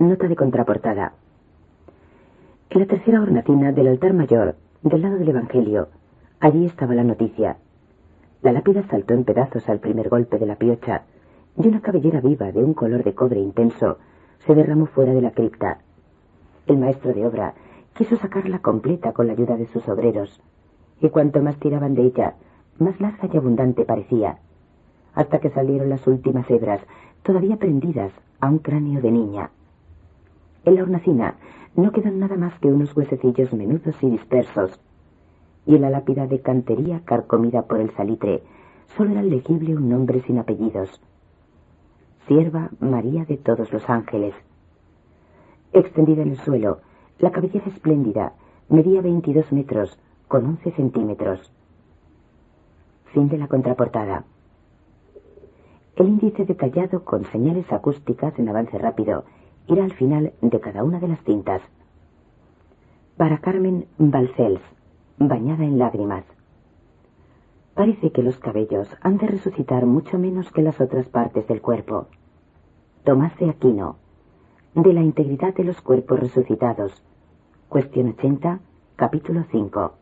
Nota de contraportada. En la tercera hornacina del altar mayor, del lado del Evangelio, allí estaba la noticia. La lápida saltó en pedazos al primer golpe de la piocha, y una cabellera viva de un color de cobre intenso se derramó fuera de la cripta. El maestro de obra quiso sacarla completa con la ayuda de sus obreros, y cuanto más tiraban de ella, más larga y abundante parecía, hasta que salieron las últimas hebras, todavía prendidas a un cráneo de niña. En la hornacina no quedan nada más que unos huesecillos menudos y dispersos, y en la lápida de cantería carcomida por el salitre solo era legible un nombre sin apellidos: Sierva María de todos los ángeles. Extendida en el suelo, la cabellera espléndida medía 22 metros con 11 centímetros. Fin de la contraportada. El índice detallado con señales acústicas en avance rápido era al final de cada una de las cintas. Para Carmen Balcells, bañada en lágrimas. Parece que los cabellos han de resucitar mucho menos que las otras partes del cuerpo. Tomás de Aquino, de la integridad de los cuerpos resucitados. Cuestión 80, capítulo 5.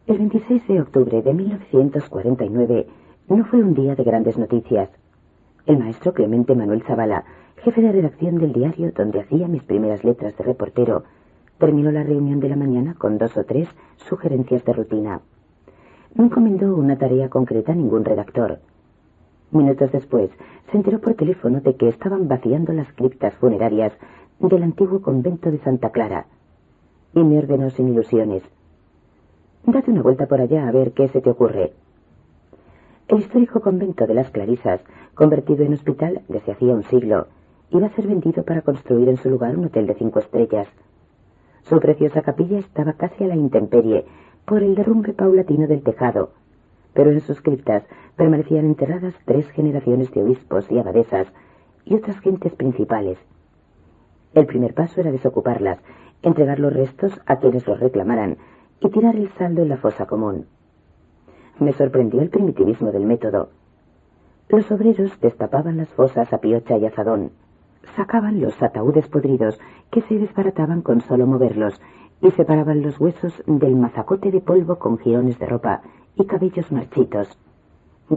El 26 de octubre de 1949 no fue un día de grandes noticias. El maestro Clemente Manuel Zavala, jefe de redacción del diario donde hacía mis primeras letras de reportero, terminó la reunión de la mañana con 2 o 3 sugerencias de rutina. No encomendó una tarea concreta a ningún redactor. Minutos después se enteró por teléfono de que estaban vaciando las criptas funerarias del antiguo convento de Santa Clara, y me ordenó sin ilusiones: date una vuelta por allá a ver qué se te ocurre. El histórico convento de las Clarisas, convertido en hospital desde hacía un siglo, iba a ser vendido para construir en su lugar un hotel de 5 estrellas. Su preciosa capilla estaba casi a la intemperie por el derrumbe paulatino del tejado, pero en sus criptas permanecían enterradas 3 generaciones de obispos y abadesas y otras gentes principales. El primer paso era desocuparlas, entregar los restos a quienes los reclamaran y tirar el saldo en la fosa común. Me sorprendió el primitivismo del método. Los obreros destapaban las fosas a piocha y azadón, sacaban los ataúdes podridos que se desbarataban con solo moverlos y separaban los huesos del mazacote de polvo con jirones de ropa y cabellos marchitos.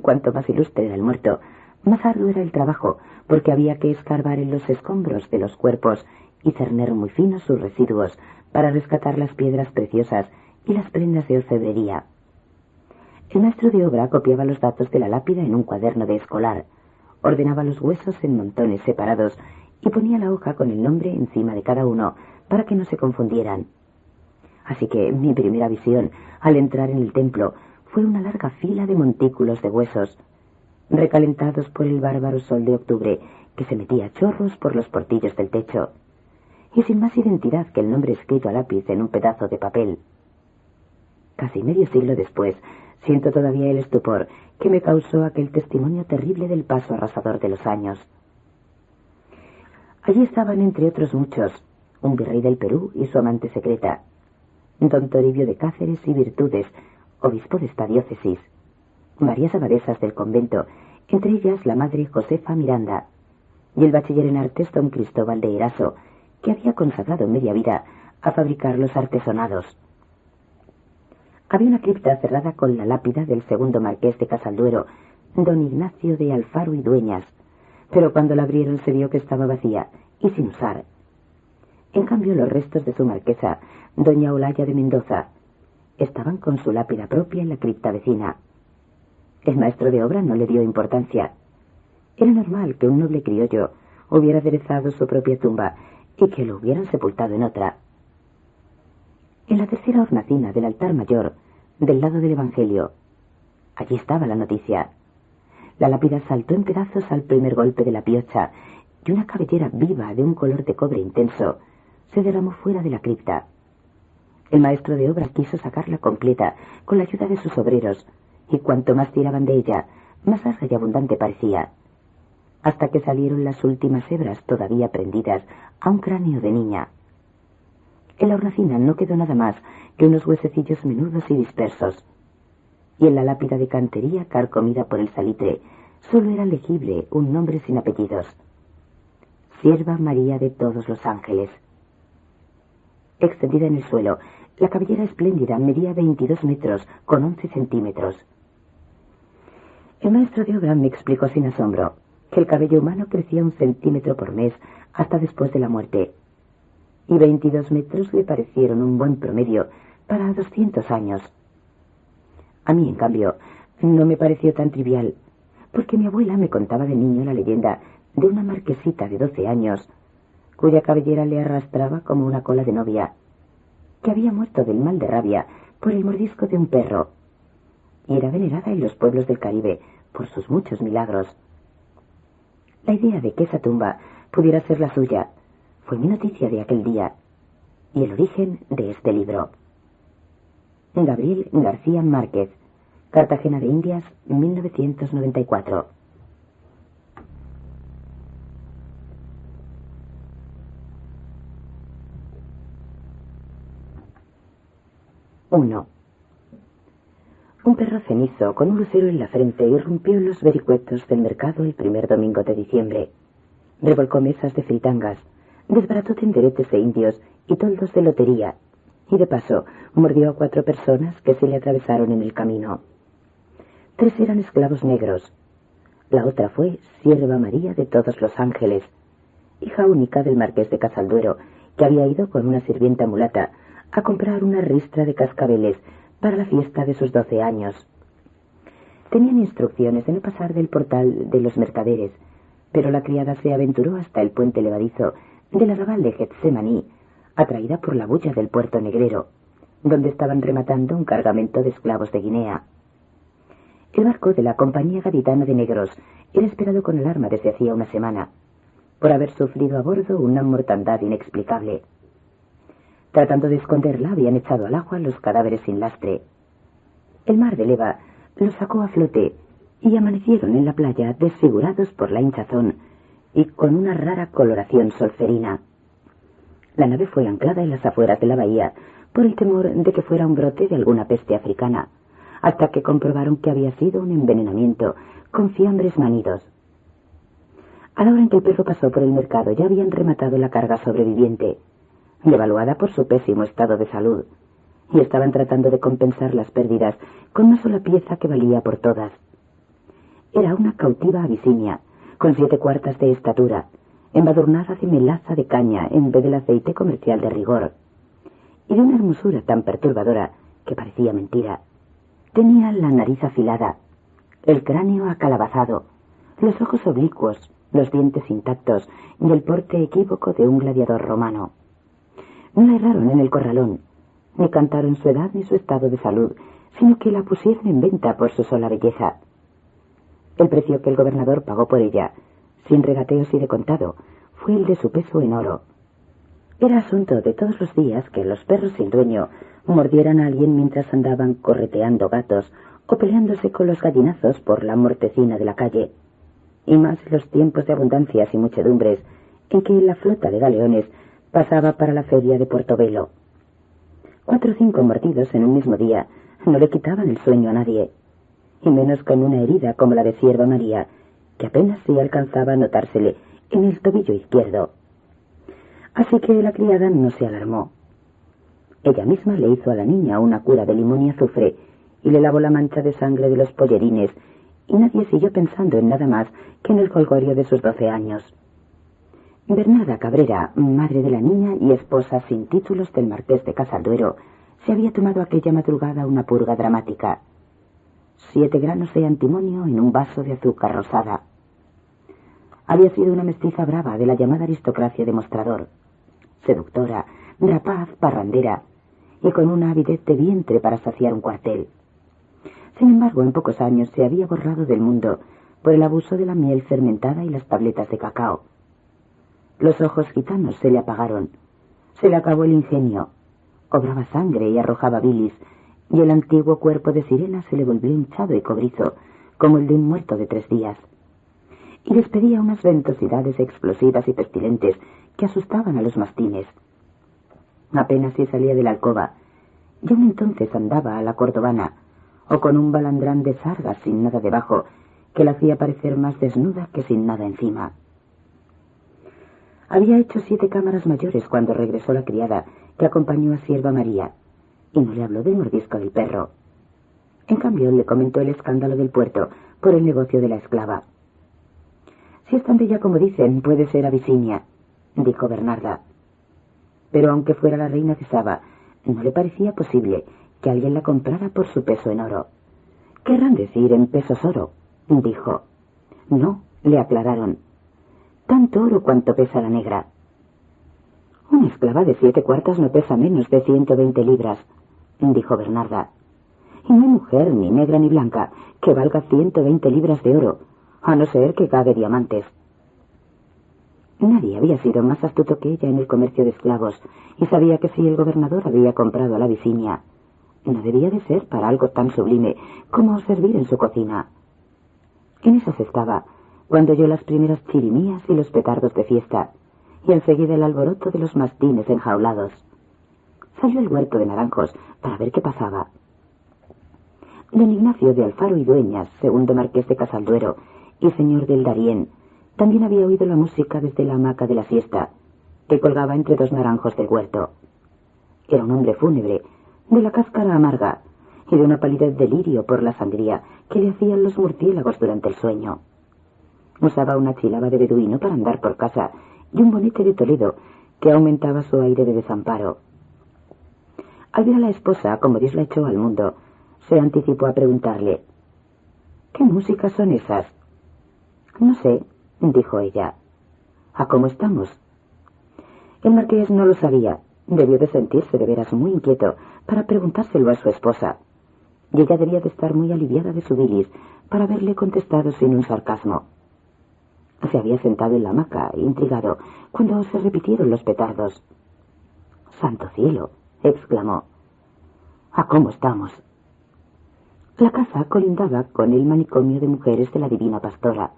Cuanto más ilustre era el muerto, más arduo era el trabajo, porque había que escarbar en los escombros de los cuerpos y cerner muy finos sus residuos para rescatar las piedras preciosas y las prendas de orfebrería. El maestro de obra copiaba los datos de la lápida en un cuaderno de escolar, ordenaba los huesos en montones separados y ponía la hoja con el nombre encima de cada uno para que no se confundieran. Así que mi primera visión, al entrar en el templo, fue una larga fila de montículos de huesos, recalentados por el bárbaro sol de octubre que se metía a chorros por los portillos del techo, y sin más identidad que el nombre escrito a lápiz en un pedazo de papel. Casi medio siglo después, siento todavía el estupor que me causó aquel testimonio terrible del paso arrasador de los años. Allí estaban, entre otros muchos, un virrey del Perú y su amante secreta, don Toribio de Cáceres y Virtudes, obispo de esta diócesis, varias abadesas del convento, entre ellas la madre Josefa Miranda, y el bachiller en artes don Cristóbal de Eraso, que había consagrado media vida a fabricar los artesonados. Había una cripta cerrada con la lápida del segundo marqués de Casalduero, don Ignacio de Alfaro y Dueñas, pero cuando la abrieron se vio que estaba vacía y sin usar. En cambio, los restos de su marquesa, doña Olaya de Mendoza, estaban con su lápida propia en la cripta vecina. El maestro de obra no le dio importancia. Era normal que un noble criollo hubiera aderezado su propia tumba y que lo hubieran sepultado en otra. En la tercera hornacina del altar mayor, del lado del Evangelio, allí estaba la noticia. La lápida saltó en pedazos al primer golpe de la piocha y una cabellera viva de un color de cobre intenso se derramó fuera de la cripta. El maestro de obra quiso sacarla completa con la ayuda de sus obreros, y cuanto más tiraban de ella, más larga y abundante parecía, hasta que salieron las últimas hebras todavía prendidas a un cráneo de niña. En la hornacina no quedó nada más que unos huesecillos menudos y dispersos, y en la lápida de cantería carcomida por el salitre solo era legible un nombre sin apellidos: Sierva María de todos los ángeles. Extendida en el suelo, la cabellera espléndida medía 22 metros con 11 centímetros. El maestro de obra me explicó sin asombro que el cabello humano crecía 1 centímetro por mes hasta después de la muerte, y 22 metros le parecieron un buen promedio para 200 años. A mí, en cambio, no me pareció tan trivial, porque mi abuela me contaba de niño la leyenda de una marquesita de 12 años, cuya cabellera le arrastraba como una cola de novia, que había muerto del mal de rabia por el mordisco de un perro, y era venerada en los pueblos del Caribe por sus muchos milagros. La idea de que esa tumba pudiera ser la suya fue mi noticia de aquel día, y el origen de este libro. Gabriel García Márquez, Cartagena de Indias, 1994. Un perro cenizo con un lucero en la frente irrumpió en los vericuetos del mercado el primer domingo de diciembre. Revolcó mesas de fritangas, desbarató tenderetes de indios y toldos de lotería, y de paso mordió a 4 personas que se le atravesaron en el camino. 3 eran esclavos negros. La otra fue Sierva María de todos los ángeles, hija única del marqués de Casalduero, que había ido con una sirvienta mulata a comprar una ristra de cascabeles para la fiesta de sus 12 años. Tenían instrucciones de no pasar del portal de los mercaderes, pero la criada se aventuró hasta el puente levadizo del arrabal de Getsemaní, atraída por la bulla del puerto negrero, donde estaban rematando un cargamento de esclavos de Guinea. El barco de la Compañía Gaditana de Negros era esperado con alarma desde hacía una semana, por haber sufrido a bordo una mortandad inexplicable. Tratando de esconderla, habían echado al agua los cadáveres sin lastre. El mar de leva los sacó a flote y amanecieron en la playa desfigurados por la hinchazón y con una rara coloración solferina. La nave fue anclada en las afueras de la bahía por el temor de que fuera un brote de alguna peste africana, hasta que comprobaron que había sido un envenenamiento con fiambres manidos. A la hora en que el perro pasó por el mercado ya habían rematado la carga sobreviviente, devaluada por su pésimo estado de salud, y estaban tratando de compensar las pérdidas con una sola pieza que valía por todas. Era una cautiva abisinia, con 7 cuartas de estatura, embadurnada de melaza de caña en vez del aceite comercial de rigor, y de una hermosura tan perturbadora que parecía mentira. Tenía la nariz afilada, el cráneo acalabazado, los ojos oblicuos, los dientes intactos y el porte equívoco de un gladiador romano. No la erraron en el corralón, ni cantaron su edad ni su estado de salud, sino que la pusieron en venta por su sola belleza. El precio que el gobernador pagó por ella, sin regateos y de contado, fue el de su peso en oro. Era asunto de todos los días que los perros sin dueño mordieran a alguien mientras andaban correteando gatos o peleándose con los gallinazos por la mortecina de la calle, y más en los tiempos de abundancias y muchedumbres en que la flota de galeones pasaba para la feria de Portobelo. 4 o 5 mordidos en un mismo día no le quitaban el sueño a nadie, y menos con una herida como la de Sierva María, que apenas se alcanzaba a notársele en el tobillo izquierdo. Así que la criada no se alarmó. Ella misma le hizo a la niña una cura de limón y azufre y le lavó la mancha de sangre de los pollerines, y nadie siguió pensando en nada más que en el jolgorio de sus 12 años. Bernarda Cabrera, madre de la niña y esposa sin títulos del marqués de Casalduero, se había tomado aquella madrugada una purga dramática. 7 granos de antimonio en un vaso de azúcar rosada. Había sido una mestiza brava de la llamada aristocracia de mostrador, seductora, rapaz, parrandera, y con una avidez de vientre para saciar un cuartel. Sin embargo, en pocos años se había borrado del mundo por el abuso de la miel fermentada y las tabletas de cacao. Los ojos gitanos se le apagaron, se le acabó el ingenio, obraba sangre y arrojaba bilis, y el antiguo cuerpo de sirena se le volvió hinchado y cobrizo, como el de un muerto de 3 días, y despedía unas ventosidades explosivas y pestilentes que asustaban a los mastines. Apenas si salía de la alcoba, y aún entonces andaba a la cordobana, o con un balandrán de sargas sin nada debajo, que la hacía parecer más desnuda que sin nada encima. Había hecho 7 cámaras mayores cuando regresó la criada que acompañó a Sierva María, y no le habló del mordisco del perro. En cambio, le comentó el escándalo del puerto por el negocio de la esclava. Si es tan bella como dicen, puede ser Abisinia, dijo Bernarda. Pero aunque fuera la reina de Saba, no le parecía posible que alguien la comprara por su peso en oro. Querrán decir en pesos oro, dijo. No, le aclararon. Tanto oro cuanto pesa la negra. Una esclava de 7 cuartas no pesa menos de 120 libras, dijo Bernarda. Y no hay mujer, ni negra ni blanca, que valga 120 libras de oro, a no ser que cague diamantes. Nadie había sido más astuto que ella en el comercio de esclavos, y sabía que si el gobernador había comprado a la Abisinia, no debía de ser para algo tan sublime como servir en su cocina. En esas estaba, cuando oyó las primeras chirimías y los petardos de fiesta, y enseguida el alboroto de los mastines enjaulados. Salió al huerto de naranjos para ver qué pasaba. Don Ignacio de Alfaro y Dueñas, segundo marqués de Casalduero y señor del Darién, también había oído la música desde la hamaca de la siesta, que colgaba entre 2 naranjos del huerto. Era un hombre fúnebre, de la cáscara amarga, y de una palidez de lirio por la sangría que le hacían los murciélagos durante el sueño. Usaba una chilaba de beduino para andar por casa y un bonete de Toledo que aumentaba su aire de desamparo. Al ver a la esposa, como Dios la echó al mundo, se anticipó a preguntarle: ¿qué músicas son esas? No sé, dijo ella. ¿A cómo estamos? El marqués no lo sabía. Debió de sentirse de veras muy inquieto para preguntárselo a su esposa, y ella debía de estar muy aliviada de su bilis para haberle contestado sin un sarcasmo. Se había sentado en la hamaca, intrigado, cuando se repitieron los petardos. «¡Santo cielo!», exclamó. «¿A cómo estamos?». La casa colindaba con el manicomio de mujeres de la Divina Pastora.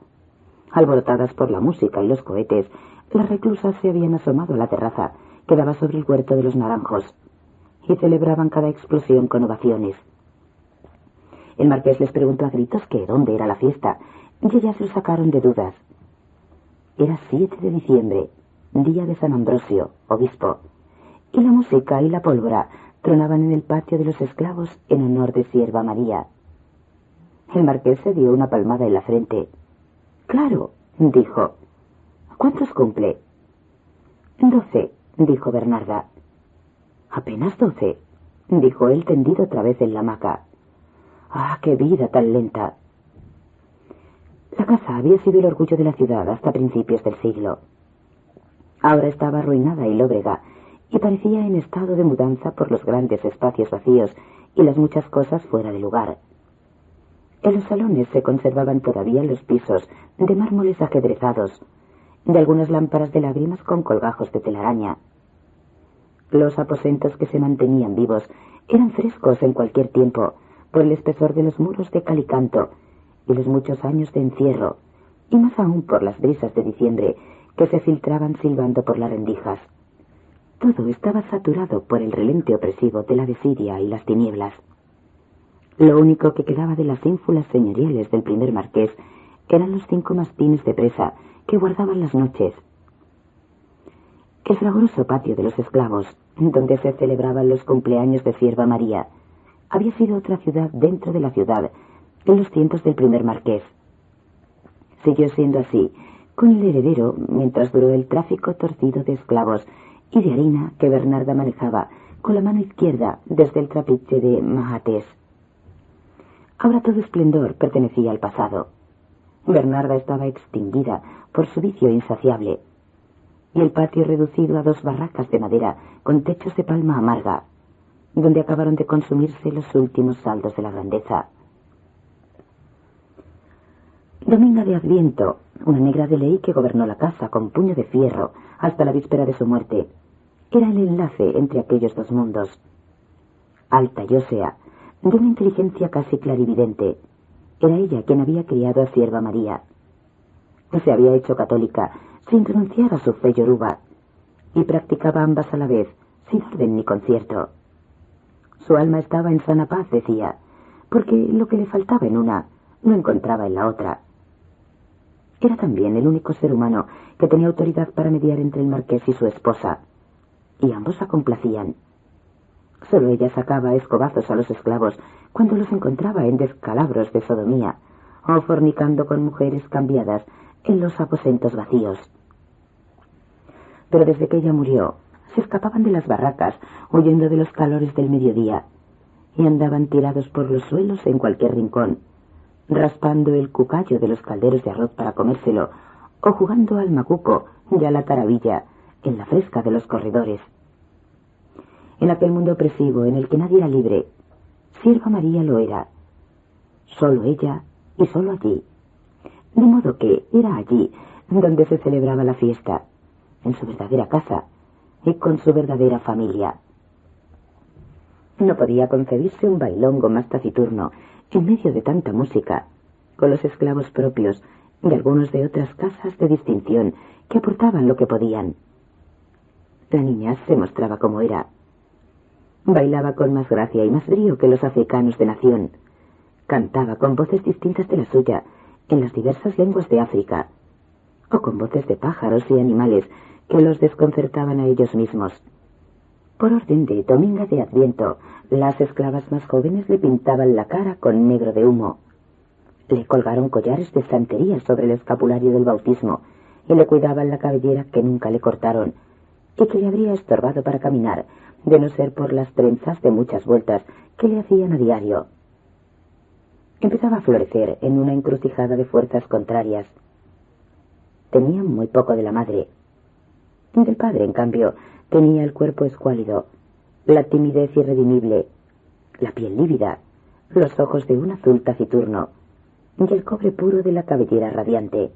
Alborotadas por la música y los cohetes, las reclusas se habían asomado a la terraza que daba sobre el huerto de los naranjos, y celebraban cada explosión con ovaciones. El marqués les preguntó a gritos que dónde era la fiesta, y ellas lo sacaron de dudas. Era 7 de diciembre, día de San Ambrosio, obispo, y la música y la pólvora tronaban en el patio de los esclavos en honor de Sierva María. El marqués se dio una palmada en la frente. «Claro», dijo. «¿Cuántos cumple?». «12», dijo Bernarda. «Apenas 12», dijo él tendido otra vez en la hamaca. «¡Ah, qué vida tan lenta!». La casa había sido el orgullo de la ciudad hasta principios del siglo. Ahora estaba arruinada y lóbrega, y parecía en estado de mudanza por los grandes espacios vacíos y las muchas cosas fuera de lugar. En los salones se conservaban todavía los pisos de mármoles ajedrezados, de algunas lámparas de lágrimas con colgajos de telaraña. Los aposentos que se mantenían vivos eran frescos en cualquier tiempo por el espesor de los muros de cal y canto y los muchos años de encierro, y más aún por las brisas de diciembre que se filtraban silbando por las rendijas. Todo estaba saturado por el relente opresivo de la desidia y las tinieblas. Lo único que quedaba de las ínfulas señoriales del primer marqués eran los 5 mastines de presa que guardaban las noches. El fragoroso patio de los esclavos, donde se celebraban los cumpleaños de Sierva María, había sido otra ciudad dentro de la ciudad en los tiempos del primer marqués. Siguió siendo así con el heredero mientras duró el tráfico torcido de esclavos y de harina que Bernarda manejaba con la mano izquierda desde el trapiche de Mahatés. Ahora todo esplendor pertenecía al pasado. Bernarda estaba extinguida por su vicio insaciable, y el patio reducido a 2 barracas de madera con techos de palma amarga, donde acabaron de consumirse los últimos saldos de la grandeza. Dominga de Adviento, una negra de ley que gobernó la casa con puño de fierro hasta la víspera de su muerte, era el enlace entre aquellos 2 mundos. Alta y ósea, de una inteligencia casi clarividente, era ella quien había criado a Sierva María. Se había hecho católica sin renunciar a su fe yoruba, y practicaba ambas a la vez, sin orden ni concierto. Su alma estaba en sana paz, decía, porque lo que le faltaba en una, lo encontraba en la otra. Era también el único ser humano que tenía autoridad para mediar entre el marqués y su esposa, y ambos la complacían. Solo ella sacaba a escobazos a los esclavos cuando los encontraba en descalabros de sodomía o fornicando con mujeres cambiadas en los aposentos vacíos. Pero desde que ella murió, se escapaban de las barracas huyendo de los calores del mediodía y andaban tirados por los suelos en cualquier rincón, raspando el cucayo de los calderos de arroz para comérselo o jugando al macuco y a la taravilla en la fresca de los corredores. En aquel mundo opresivo en el que nadie era libre, Sierva María lo era. Solo ella y solo allí. De modo que era allí donde se celebraba la fiesta, en su verdadera casa y con su verdadera familia. No podía concebirse un bailongo más taciturno en medio de tanta música, con los esclavos propios y algunos de otras casas de distinción que aportaban lo que podían. La niña se mostraba como era. Bailaba con más gracia y más brío que los africanos de nación. Cantaba con voces distintas de la suya en las diversas lenguas de África, o con voces de pájaros y animales que los desconcertaban a ellos mismos. Por orden de Dominga de Adviento, las esclavas más jóvenes le pintaban la cara con negro de humo. Le colgaron collares de santería sobre el escapulario del bautismo y le cuidaban la cabellera que nunca le cortaron y que le habría estorbado para caminar, de no ser por las trenzas de muchas vueltas que le hacían a diario. Empezaba a florecer en una encrucijada de fuerzas contrarias. Tenía muy poco de la madre. Del padre, en cambio, tenía el cuerpo escuálido, la timidez irredimible, la piel lívida, los ojos de un azul taciturno y el cobre puro de la cabellera radiante.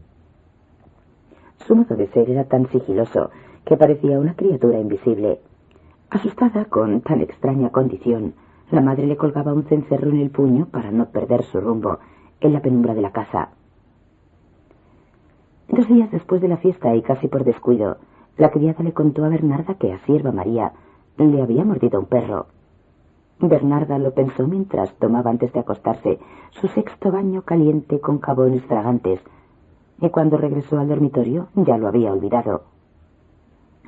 Su modo de ser era tan sigiloso que parecía una criatura invisible. Asustada con tan extraña condición, la madre le colgaba un cencerro en el puño para no perder su rumbo en la penumbra de la casa. 2 días después de la fiesta y casi por descuido, la criada le contó a Bernarda que a Sierva María le había mordido un perro. Bernarda lo pensó mientras tomaba antes de acostarse su 6º baño caliente con jabones fragantes, y cuando regresó al dormitorio ya lo había olvidado.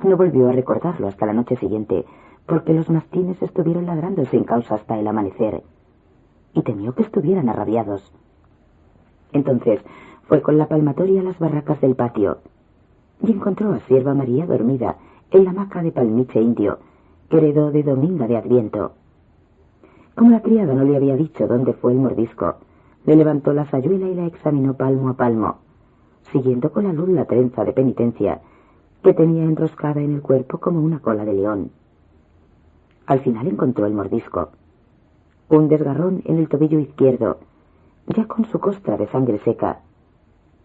No volvió a recordarlo hasta la noche siguiente, porque los mastines estuvieron ladrando sin causa hasta el amanecer, y temió que estuvieran arrabiados. Entonces fue con la palmatoria a las barracas del patio, y encontró a Sierva María dormida en la hamaca de palmiche indio, que heredó de Dominga de Adviento. Como la criada no le había dicho dónde fue el mordisco, le levantó la sayuela y la examinó palmo a palmo, siguiendo con la luz la trenza de penitencia que tenía enroscada en el cuerpo como una cola de león. Al final encontró el mordisco, un desgarrón en el tobillo izquierdo, ya con su costra de sangre seca,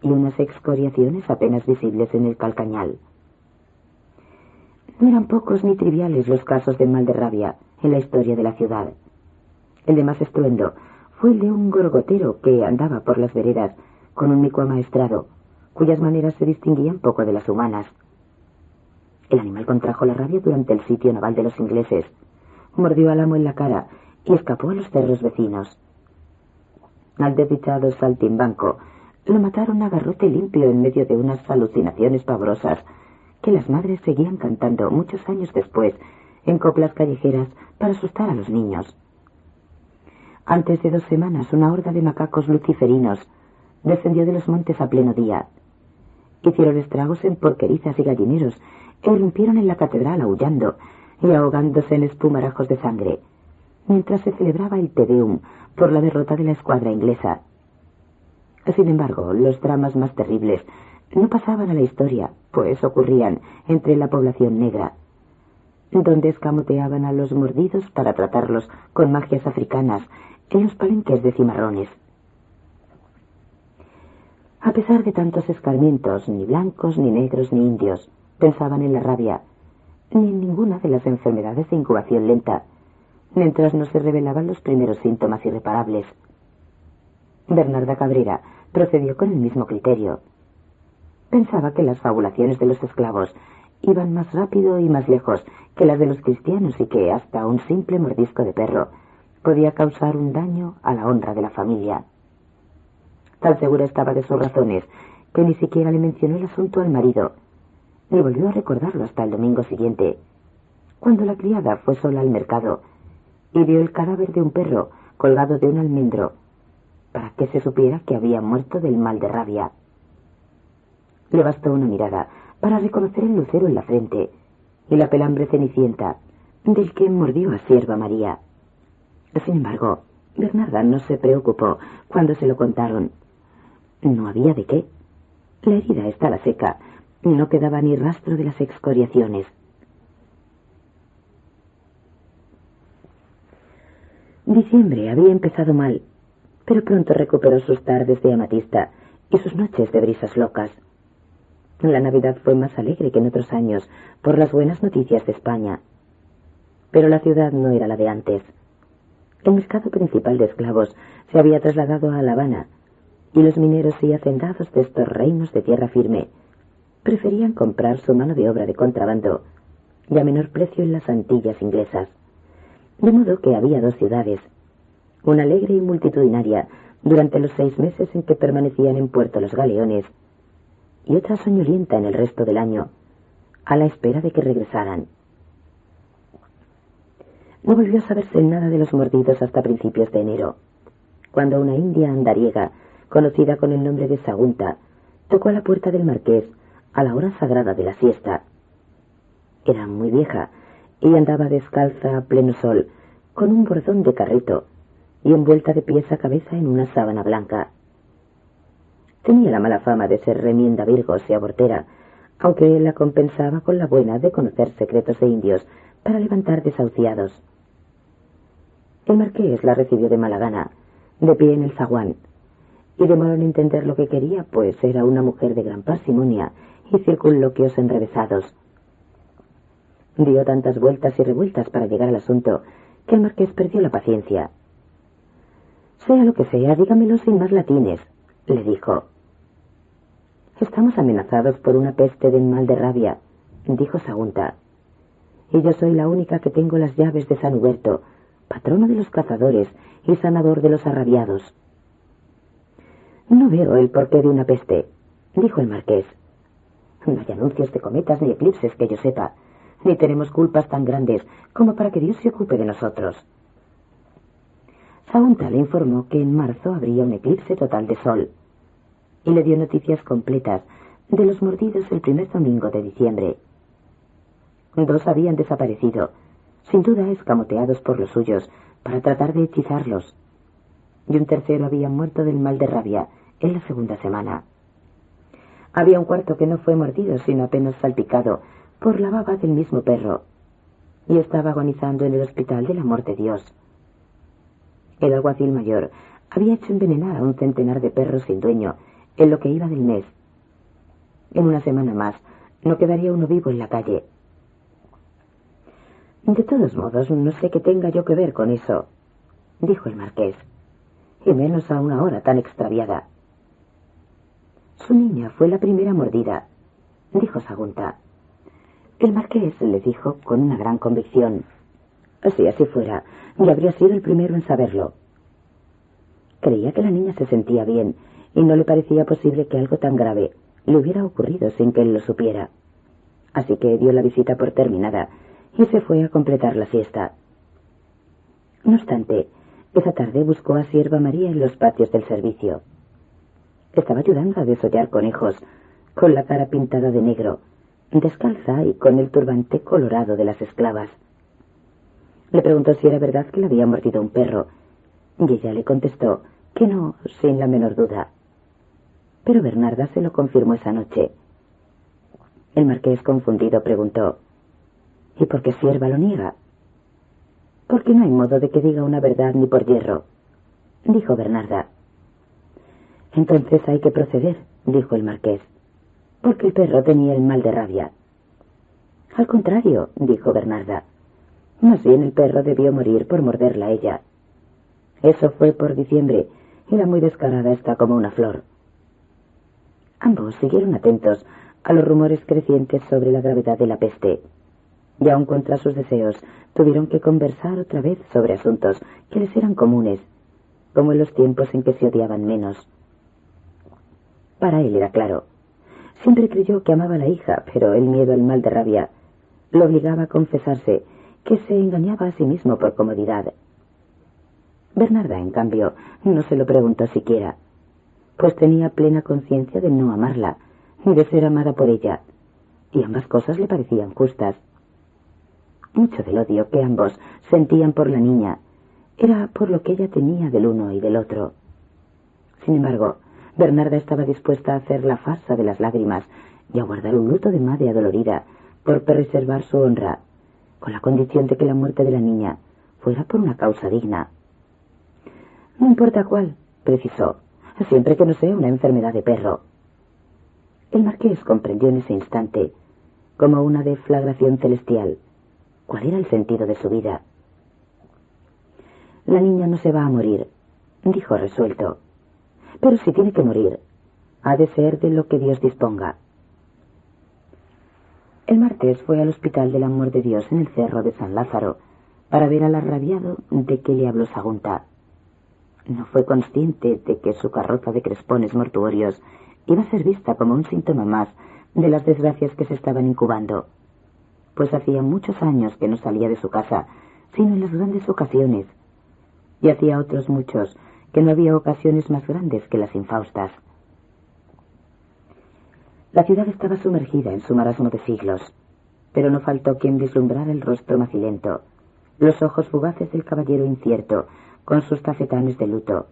y unas excoriaciones apenas visibles en el calcañal. No eran pocos ni triviales los casos de mal de rabia en la historia de la ciudad. El de más estruendo fue el de un gorgotero que andaba por las veredas con un mico amaestrado, cuyas maneras se distinguían poco de las humanas. El animal contrajo la rabia durante el sitio naval de los ingleses, mordió al amo en la cara y escapó a los cerros vecinos. Al desdichado saltimbanco lo mataron a garrote limpio en medio de unas alucinaciones pavorosas que las madres seguían cantando muchos años después en coplas callejeras para asustar a los niños. Antes de 2 semanas una horda de macacos luciferinos descendió de los montes a pleno día. Hicieron estragos en porquerizas y gallineros e irrumpieron en la catedral aullando y ahogándose en espumarajos de sangre, mientras se celebraba el Te Deum por la derrota de la escuadra inglesa. Sin embargo, los dramas más terribles no pasaban a la historia, pues ocurrían entre la población negra, donde escamoteaban a los mordidos para tratarlos con magias africanas en los palenques de cimarrones. A pesar de tantos escarmientos, ni blancos, ni negros, ni indios pensaban en la rabia, ni en ninguna de las enfermedades de incubación lenta, mientras no se revelaban los primeros síntomas irreparables. Bernarda Cabrera procedió con el mismo criterio. Pensaba que las fabulaciones de los esclavos iban más rápido y más lejos que las de los cristianos y que hasta un simple mordisco de perro podía causar un daño a la honra de la familia. Tan segura estaba de sus razones que ni siquiera le mencionó el asunto al marido, ni volvió a recordarlo hasta el domingo siguiente, cuando la criada fue sola al mercado y vio el cadáver de un perro colgado de un almendro, para que se supiera que había muerto del mal de rabia. Le bastó una mirada para reconocer el lucero en la frente y la pelambre cenicienta del que mordió a Sierva María. Sin embargo, Bernarda no se preocupó cuando se lo contaron. No había de qué. La herida estaba seca, no quedaba ni rastro de las excoriaciones. Diciembre había empezado mal, pero pronto recuperó sus tardes de amatista y sus noches de brisas locas. La Navidad fue más alegre que en otros años por las buenas noticias de España. Pero la ciudad no era la de antes. El mercado principal de esclavos se había trasladado a La Habana, y los mineros y hacendados de estos reinos de tierra firme preferían comprar su mano de obra de contrabando y a menor precio en las Antillas inglesas. De modo que había dos ciudades, una alegre y multitudinaria durante los 6 meses en que permanecían en puerto los galeones, y otra soñolienta en el resto del año, a la espera de que regresaran. No volvió a saberse nada de los mordidos hasta principios de enero, cuando una india andariega, conocida con el nombre de Sagunta, tocó a la puerta del marqués a la hora sagrada de la siesta. Era muy vieja y andaba descalza a pleno sol, con un bordón de carrito y envuelta de pies a cabeza en una sábana blanca. Tenía la mala fama de ser remienda virgos y abortera, aunque la compensaba con la buena de conocer secretos de indios para levantar desahuciados. El marqués la recibió de mala gana, de pie en el zaguán, y demoró en entender lo que quería, pues era una mujer de gran parsimonia y circunloquios enrevesados. Dio tantas vueltas y revueltas para llegar al asunto que el marqués perdió la paciencia. «Sea lo que sea, dígamelo sin más latines», le dijo. «Estamos amenazados por una peste de mal de rabia», dijo Sagunta, «y yo soy la única que tengo las llaves de San Huberto, patrono de los cazadores y sanador de los arrabiados». «No veo el porqué de una peste», dijo el marqués. «No hay anuncios de cometas ni eclipses que yo sepa, ni tenemos culpas tan grandes como para que Dios se ocupe de nosotros». Sagunta le informó que en marzo habría un eclipse total de sol, y le dio noticias completas de los mordidos el primer domingo de diciembre. 2 habían desaparecido, sin duda escamoteados por los suyos para tratar de hechizarlos, y un tercero había muerto del mal de rabia en la segunda semana. Había un cuarto que no fue mordido sino apenas salpicado por la baba del mismo perro, y estaba agonizando en el hospital del amor de Dios. El alguacil mayor había hecho envenenar a un centenar de perros sin dueño en lo que iba del mes. En una semana más no quedaría uno vivo en la calle. «De todos modos, no sé qué tenga yo que ver con eso», dijo el marqués, «y menos a una hora tan extraviada». «Su niña fue la primera mordida», dijo Sagunta. El marqués le dijo con una gran convicción: «Si así fuera, ya habría sido el primero en saberlo». Creía que la niña se sentía bien y no le parecía posible que algo tan grave le hubiera ocurrido sin que él lo supiera. Así que dio la visita por terminada y se fue a completar la siesta. No obstante, esa tarde buscó a Sierva María en los patios del servicio. Estaba ayudando a desollar conejos, con la cara pintada de negro, descalza y con el turbante colorado de las esclavas. Le preguntó si era verdad que le había mordido un perro, y ella le contestó que no, sin la menor duda. Pero Bernarda se lo confirmó esa noche. El marqués, confundido, preguntó: «¿Y por qué Sierva lo niega?» «Porque no hay modo de que diga una verdad ni por hierro», dijo Bernarda. «Entonces hay que proceder», dijo el marqués, «porque el perro tenía el mal de rabia». «Al contrario», dijo Bernarda, «más bien el perro debió morir por morderla a ella. Eso fue por diciembre, y la muy descarada está como una flor». Ambos siguieron atentos a los rumores crecientes sobre la gravedad de la peste, y aun contra sus deseos tuvieron que conversar otra vez sobre asuntos que les eran comunes, como en los tiempos en que se odiaban menos. Para él era claro. Siempre creyó que amaba a la hija, pero el miedo al mal de rabia lo obligaba a confesarse que se engañaba a sí mismo por comodidad. Bernarda, en cambio, no se lo preguntó siquiera, pues tenía plena conciencia de no amarla, ni de ser amada por ella, y ambas cosas le parecían justas. Mucho del odio que ambos sentían por la niña era por lo que ella tenía del uno y del otro. Sin embargo, Bernarda estaba dispuesta a hacer la farsa de las lágrimas y a guardar un luto de madre adolorida por preservar su honra, con la condición de que la muerte de la niña fuera por una causa digna. No importa cuál, precisó, siempre que no sea una enfermedad de perro. El marqués comprendió en ese instante, como una deflagración celestial, cuál era el sentido de su vida. La niña no se va a morir, dijo resuelto, pero si tiene que morir, ha de ser de lo que Dios disponga. El martes fue al Hospital del Amor de Dios en el Cerro de San Lázaro para ver al arrabiado de que le habló Sagunta. No fue consciente de que su carroza de crespones mortuorios iba a ser vista como un síntoma más de las desgracias que se estaban incubando, pues hacía muchos años que no salía de su casa, sino en las grandes ocasiones, y hacía otros muchos que no había ocasiones más grandes que las infaustas. La ciudad estaba sumergida en su marasmo de siglos, pero no faltó quien vislumbrara el rostro macilento, los ojos fugaces del caballero incierto, con sus tafetanes de luto,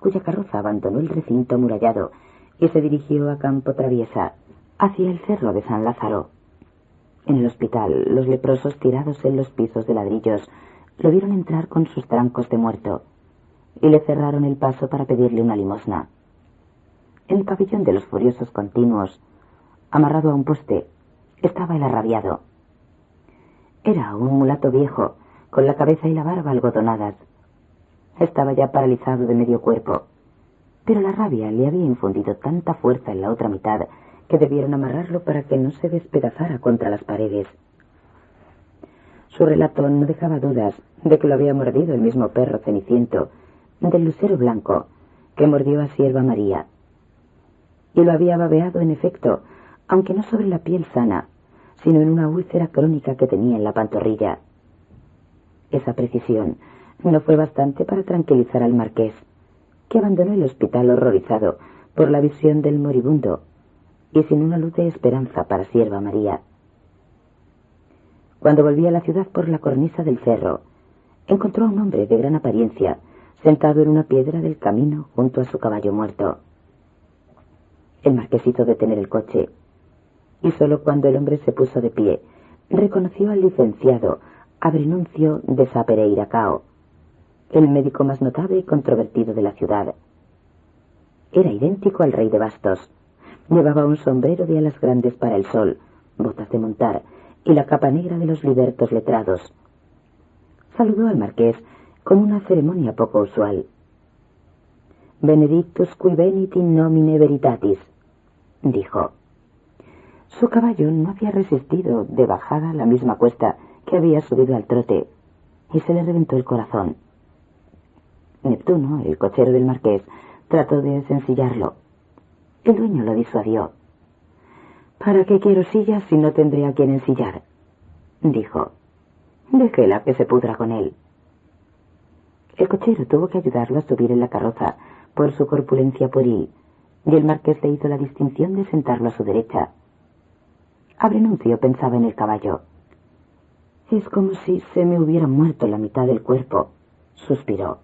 cuya carroza abandonó el recinto amurallado y se dirigió a campo traviesa, hacia el cerro de San Lázaro. En el hospital, los leprosos tirados en los pisos de ladrillos lo vieron entrar con sus trancos de muerto y le cerraron el paso para pedirle una limosna. En el pabellón de los furiosos continuos, amarrado a un poste, estaba el arrabiado. Era un mulato viejo, con la cabeza y la barba algodonadas. Estaba ya paralizado de medio cuerpo, pero la rabia le había infundido tanta fuerza en la otra mitad que debieron amarrarlo para que no se despedazara contra las paredes. Su relato no dejaba dudas de que lo había mordido el mismo perro ceniciento del lucero blanco que mordió a Sierva María, y lo había babeado en efecto, aunque no sobre la piel sana, sino en una úlcera crónica que tenía en la pantorrilla. Esa precisión no fue bastante para tranquilizar al marqués, que abandonó el hospital horrorizado por la visión del moribundo y sin una luz de esperanza para Sierva María. Cuando volvía a la ciudad por la cornisa del cerro, encontró a un hombre de gran apariencia sentado en una piedra del camino junto a su caballo muerto. El marqués hizo detener el coche, y solo cuando el hombre se puso de pie, reconoció al licenciado Abrenuncio de Sá Pereira Cao, el médico más notable y controvertido de la ciudad. Era idéntico al rey de bastos. Llevaba un sombrero de alas grandes para el sol, botas de montar y la capa negra de los libertos letrados. Saludó al marqués con una ceremonia poco usual. «Benedictus qui venit in nomine veritatis», dijo. Su caballo no había resistido de bajada la misma cuesta que había subido al trote, y se le reventó el corazón. Neptuno, el cochero del marqués, trató de ensencillarlo. El dueño lo disuadió. «¿Para qué quiero sillas si no tendré a quien ensillar?», dijo. «Déjela que se pudra con él». El cochero tuvo que ayudarlo a subir en la carroza por su corpulencia pueril, y el marqués le hizo la distinción de sentarlo a su derecha. Abrenuncio pensaba en el caballo. «Es como si se me hubiera muerto la mitad del cuerpo», suspiró.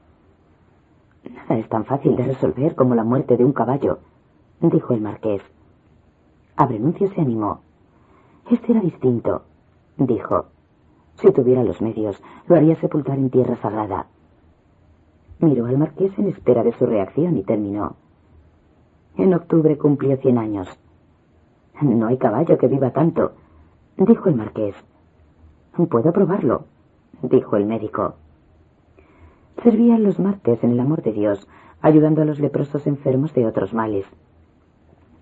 «Nada es tan fácil de resolver como la muerte de un caballo», dijo el marqués. Abrenuncio se animó. «Este era distinto», dijo. «Si tuviera los medios, lo haría sepultar en tierra sagrada». Miró al marqués en espera de su reacción y terminó. «En octubre cumplió 100 años». «No hay caballo que viva tanto», dijo el marqués. «Puedo probarlo», dijo el médico. Servía los martes en el Amor de Dios, ayudando a los leprosos enfermos de otros males.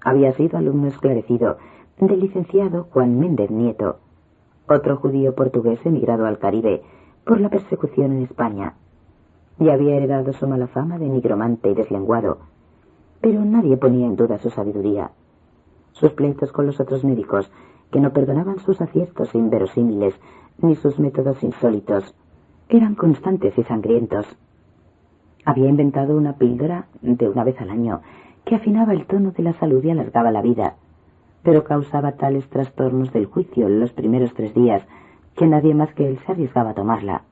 Había sido alumno esclarecido del licenciado Juan Méndez Nieto, otro judío portugués emigrado al Caribe por la persecución en España, y había heredado su mala fama de nigromante y deslenguado, pero nadie ponía en duda su sabiduría. Sus pleitos con los otros médicos, que no perdonaban sus aciertos inverosímiles ni sus métodos insólitos, eran constantes y sangrientos. Había inventado una píldora de una vez al año que afinaba el tono de la salud y alargaba la vida, pero causaba tales trastornos del juicio en los primeros 3 días que nadie más que él se arriesgaba a tomarla.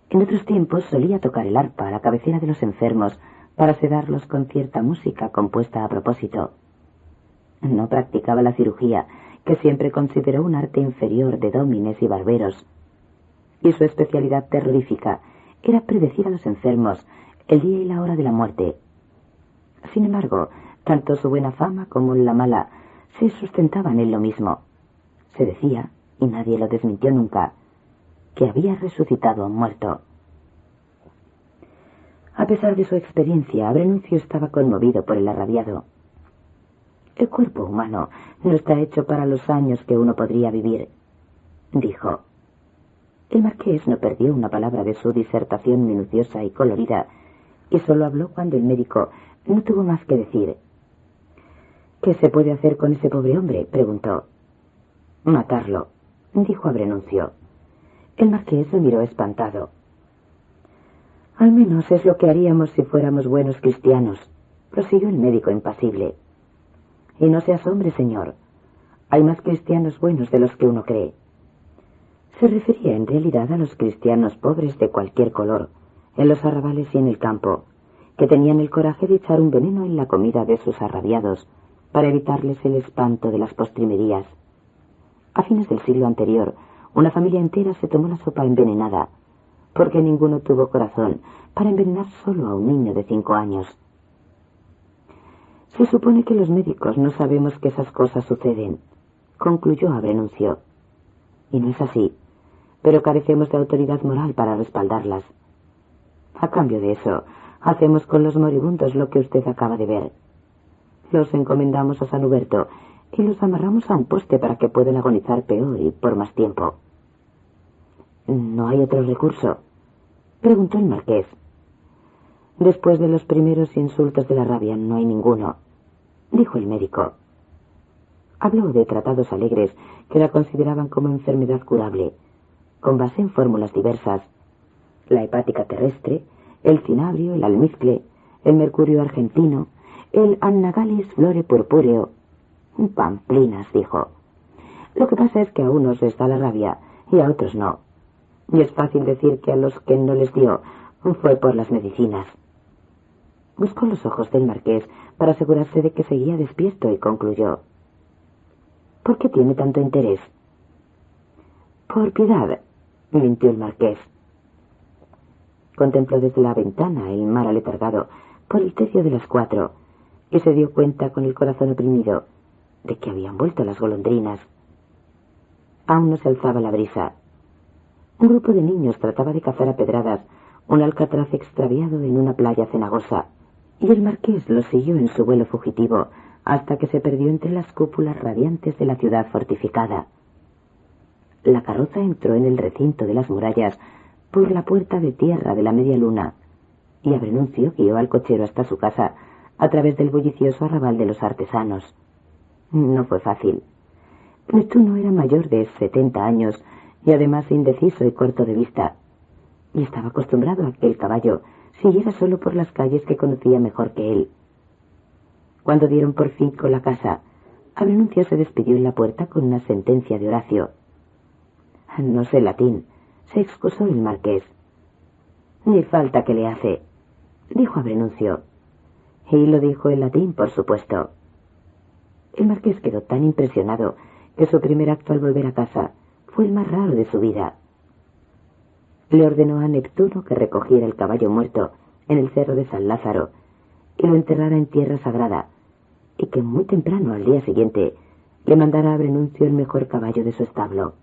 En otros tiempos solía tocar el arpa a la cabecera de los enfermos para sedarlos con cierta música compuesta a propósito. No practicaba la cirugía, que siempre consideró un arte inferior de dómines y barberos, y su especialidad terrorífica era predecir a los enfermos el día y la hora de la muerte. Sin embargo, tanto su buena fama como la mala se sustentaban en lo mismo. Se decía, y nadie lo desmintió nunca, que había resucitado a un muerto. A pesar de su experiencia, Abrenuncio estaba conmovido por el arrabiado. El cuerpo humano no está hecho para los años que uno podría vivir, dijo. El marqués no perdió una palabra de su disertación minuciosa y colorida, y solo habló cuando el médico no tuvo más que decir. ¿Qué se puede hacer con ese pobre hombre?, preguntó. Matarlo, dijo Abrenuncio. El marqués lo miró espantado. Al menos es lo que haríamos si fuéramos buenos cristianos, prosiguió el médico impasible. Y no se asombre, señor. Hay más cristianos buenos de los que uno cree. Se refería en realidad a los cristianos pobres de cualquier color, en los arrabales y en el campo, que tenían el coraje de echar un veneno en la comida de sus arrabiados, para evitarles el espanto de las postrimerías. A fines del siglo anterior, una familia entera se tomó la sopa envenenada, porque ninguno tuvo corazón para envenenar solo a un niño de 5 años. Se supone que los médicos no sabemos que esas cosas suceden, concluyó Abrenuncio. Y no es así, pero carecemos de autoridad moral para respaldarlas. A cambio de eso, hacemos con los moribundos lo que usted acaba de ver. Los encomendamos a San Huberto y los amarramos a un poste para que puedan agonizar peor y por más tiempo. ¿No hay otro recurso?, preguntó el marqués. Después de los primeros insultos de la rabia no hay ninguno, dijo el médico. Habló de tratados alegres que la consideraban como enfermedad curable, con base en fórmulas diversas: la hepática terrestre, el cinabrio, el almizcle, el mercurio argentino, el annagalis flore purpúreo. Pamplinas, dijo. Lo que pasa es que a unos les da la rabia y a otros no. Y es fácil decir que a los que no les dio fue por las medicinas. Buscó los ojos del marqués para asegurarse de que seguía despierto y concluyó. ¿Por qué tiene tanto interés? Por piedad, mintió el marqués. Contempló desde la ventana el mar aletargado por el tercio de las 4 y se dio cuenta con el corazón oprimido de que habían vuelto las golondrinas. Aún no se alzaba la brisa. Un grupo de niños trataba de cazar a pedradas un alcatraz extraviado en una playa cenagosa, y el marqués lo siguió en su vuelo fugitivo hasta que se perdió entre las cúpulas radiantes de la ciudad fortificada. La carroza entró en el recinto de las murallas por la puerta de tierra de la media luna, y Abrenuncio guió al cochero hasta su casa a través del bullicioso arrabal de los artesanos. No fue fácil. Neptuno era mayor de 70 años y además indeciso y corto de vista, y estaba acostumbrado a que el caballo siguiera solo por las calles que conocía mejor que él. Cuando dieron por fin con la casa, Abrenuncio se despidió en la puerta con una sentencia de Horacio. No sé latín, se excusó el marqués. Ni falta que le hace, dijo Abrenuncio. Y lo dijo en latín, por supuesto. El marqués quedó tan impresionado que su primer acto al volver a casa fue el más raro de su vida. Le ordenó a Neptuno que recogiera el caballo muerto en el cerro de San Lázaro y lo enterrara en tierra sagrada, y que muy temprano al día siguiente le mandara a Abrenuncio el mejor caballo de su establo.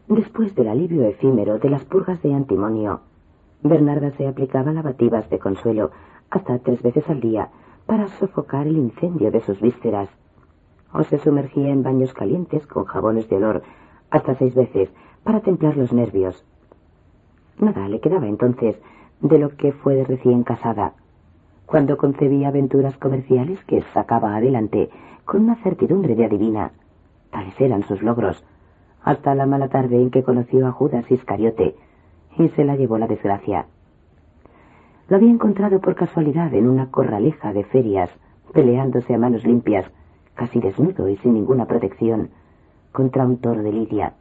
Después del alivio efímero de las purgas de antimonio, Bernarda se aplicaba lavativas de consuelo hasta 3 veces al día para sofocar el incendio de sus vísceras, o se sumergía en baños calientes con jabones de olor hasta 6 veces para templar los nervios. Nada le quedaba entonces de lo que fue de recién casada, cuando concebía aventuras comerciales que sacaba adelante con una certidumbre de adivina. Tales eran sus logros, hasta la mala tarde en que conoció a Judas Iscariote y se la llevó la desgracia. Lo había encontrado por casualidad en una corraleja de ferias, peleándose a manos limpias, casi desnudo y sin ninguna protección, contra un toro de lidia.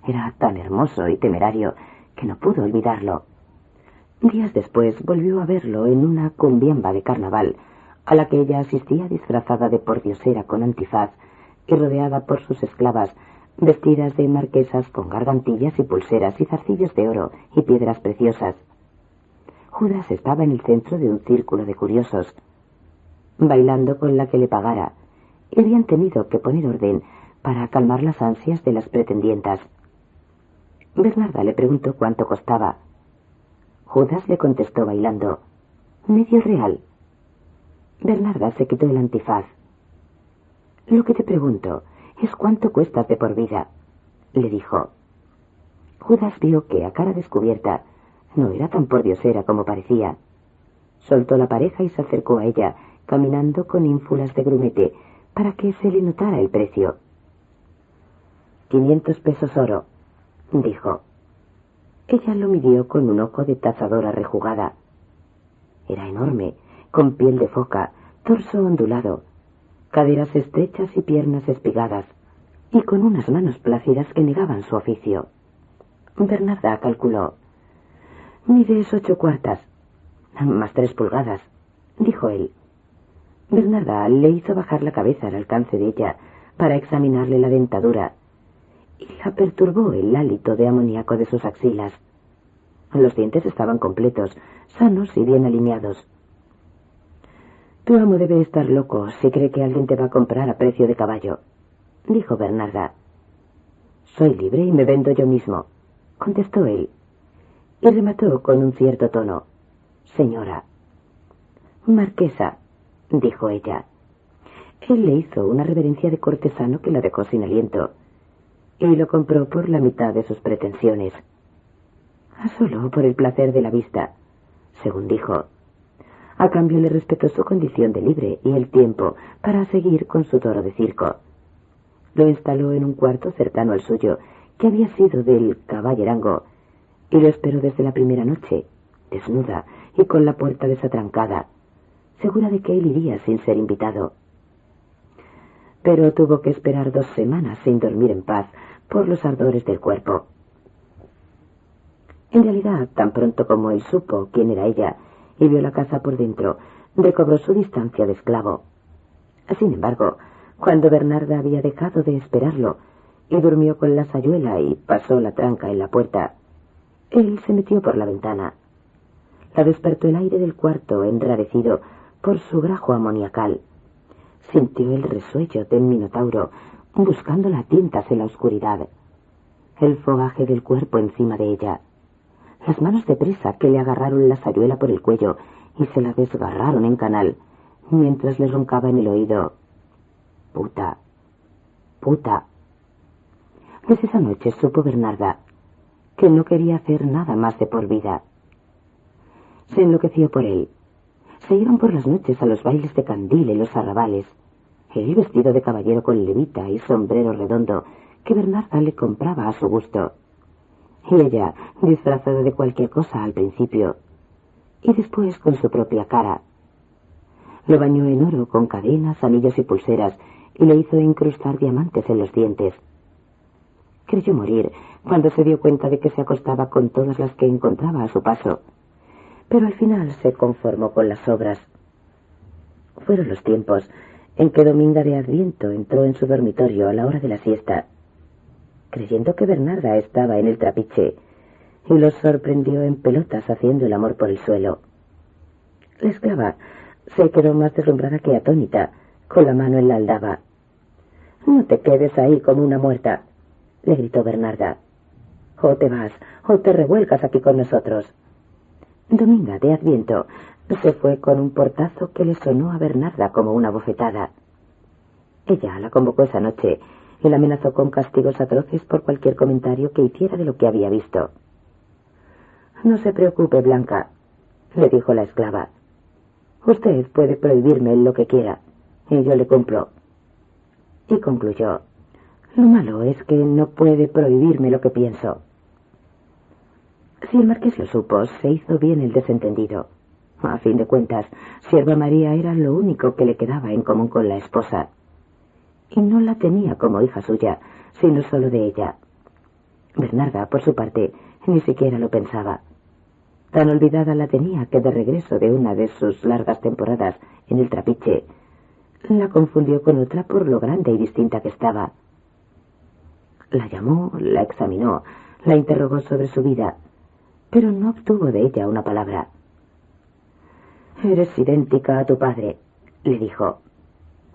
Era tan hermoso y temerario que no pudo olvidarlo. Días después volvió a verlo en una cumbiamba de carnaval, a la que ella asistía disfrazada de pordiosera con antifaz y rodeada por sus esclavas, vestidas de marquesas con gargantillas y pulseras y zarcillos de oro y piedras preciosas. Judas estaba en el centro de un círculo de curiosos, bailando con la que le pagara, y habían tenido que poner orden para calmar las ansias de las pretendientas. Bernarda le preguntó cuánto costaba. Judas le contestó bailando: «medio real». Bernarda se quitó el antifaz. «Lo que te pregunto es cuánto cuestas de por vida», le dijo. Judas vio que a cara descubierta no era tan pordiosera como parecía. Soltó la pareja y se acercó a ella, caminando con ínfulas de grumete, para que se le notara el precio. 500 pesos oro, dijo. Ella lo midió con un ojo de tasadora rejugada. Era enorme, con piel de foca, torso ondulado, caderas estrechas y piernas espigadas, y con unas manos plácidas que negaban su oficio. Bernarda calculó: «Mides 8 cuartas, más 3 pulgadas», dijo él. Bernarda le hizo bajar la cabeza al alcance de ella para examinarle la dentadura, y la perturbó el hálito de amoníaco de sus axilas. Los dientes estaban completos, sanos y bien alineados. «Tu amo debe estar loco si cree que alguien te va a comprar a precio de caballo», dijo Bernarda. «Soy libre y me vendo yo mismo», contestó él, y remató con un cierto tono: «Señora». «Marquesa», dijo ella. Él le hizo una reverencia de cortesano que la dejó sin aliento, y lo compró por la mitad de sus pretensiones. Solo por el placer de la vista, según dijo. A cambio le respetó su condición de libre y el tiempo para seguir con su toro de circo. Lo instaló en un cuarto cercano al suyo, que había sido del caballerango, y lo esperó desde la primera noche, desnuda y con la puerta desatrancada, segura de que él iría sin ser invitado. Pero tuvo que esperar 2 semanas sin dormir en paz por los ardores del cuerpo. En realidad, tan pronto como él supo quién era ella y vio la casa por dentro, recobró su distancia de esclavo. Sin embargo, cuando Bernarda había dejado de esperarlo y durmió con la sayuela y pasó la tranca en la puerta, él se metió por la ventana. La despertó el aire del cuarto, enrarecido por su grajo amoniacal. Sintió el resuello del minotauro buscando a tientas en la oscuridad, el fogaje del cuerpo encima de ella, las manos de presa que le agarraron la sayuela por el cuello y se la desgarraron en canal, mientras le roncaba en el oído: «puta, puta». Desde esa noche supo Bernarda que no quería hacer nada más de por vida. Se enloqueció por él. Se iban por las noches a los bailes de candil en los arrabales, él vestido de caballero con levita y sombrero redondo que Bernarda le compraba a su gusto, y ella disfrazada de cualquier cosa al principio, y después con su propia cara. Lo bañó en oro con cadenas, anillos y pulseras, y le hizo incrustar diamantes en los dientes. Creyó morir cuando se dio cuenta de que se acostaba con todas las que encontraba a su paso, pero al final se conformó con las sobras. Fueron los tiempos en que Dominga de Adviento entró en su dormitorio a la hora de la siesta, creyendo que Bernarda estaba en el trapiche, y los sorprendió en pelotas haciendo el amor por el suelo. La esclava se quedó más deslumbrada que atónita, con la mano en la aldaba. «No te quedes ahí como una muerta», le gritó Bernarda. «O te vas, o te revuelcas aquí con nosotros». Dominga de Adviento se fue con un portazo que le sonó a Bernarda como una bofetada. Ella la convocó esa noche y la amenazó con castigos atroces por cualquier comentario que hiciera de lo que había visto. No se preocupe, Blanca, le dijo la esclava. Usted puede prohibirme lo que quiera, y yo le cumplo. Y concluyó: lo malo es que no puede prohibirme lo que pienso. Si el marqués lo supo, se hizo bien el desentendido. A fin de cuentas, Sierva María era lo único que le quedaba en común con la esposa. Y no la tenía como hija suya, sino solo de ella. Bernarda, por su parte, ni siquiera lo pensaba. Tan olvidada la tenía que de regreso de una de sus largas temporadas en el Trapiche, la confundió con otra por lo grande y distinta que estaba. La llamó, la examinó, la interrogó sobre su vida, pero no obtuvo de ella una palabra. Eres idéntica a tu padre, le dijo.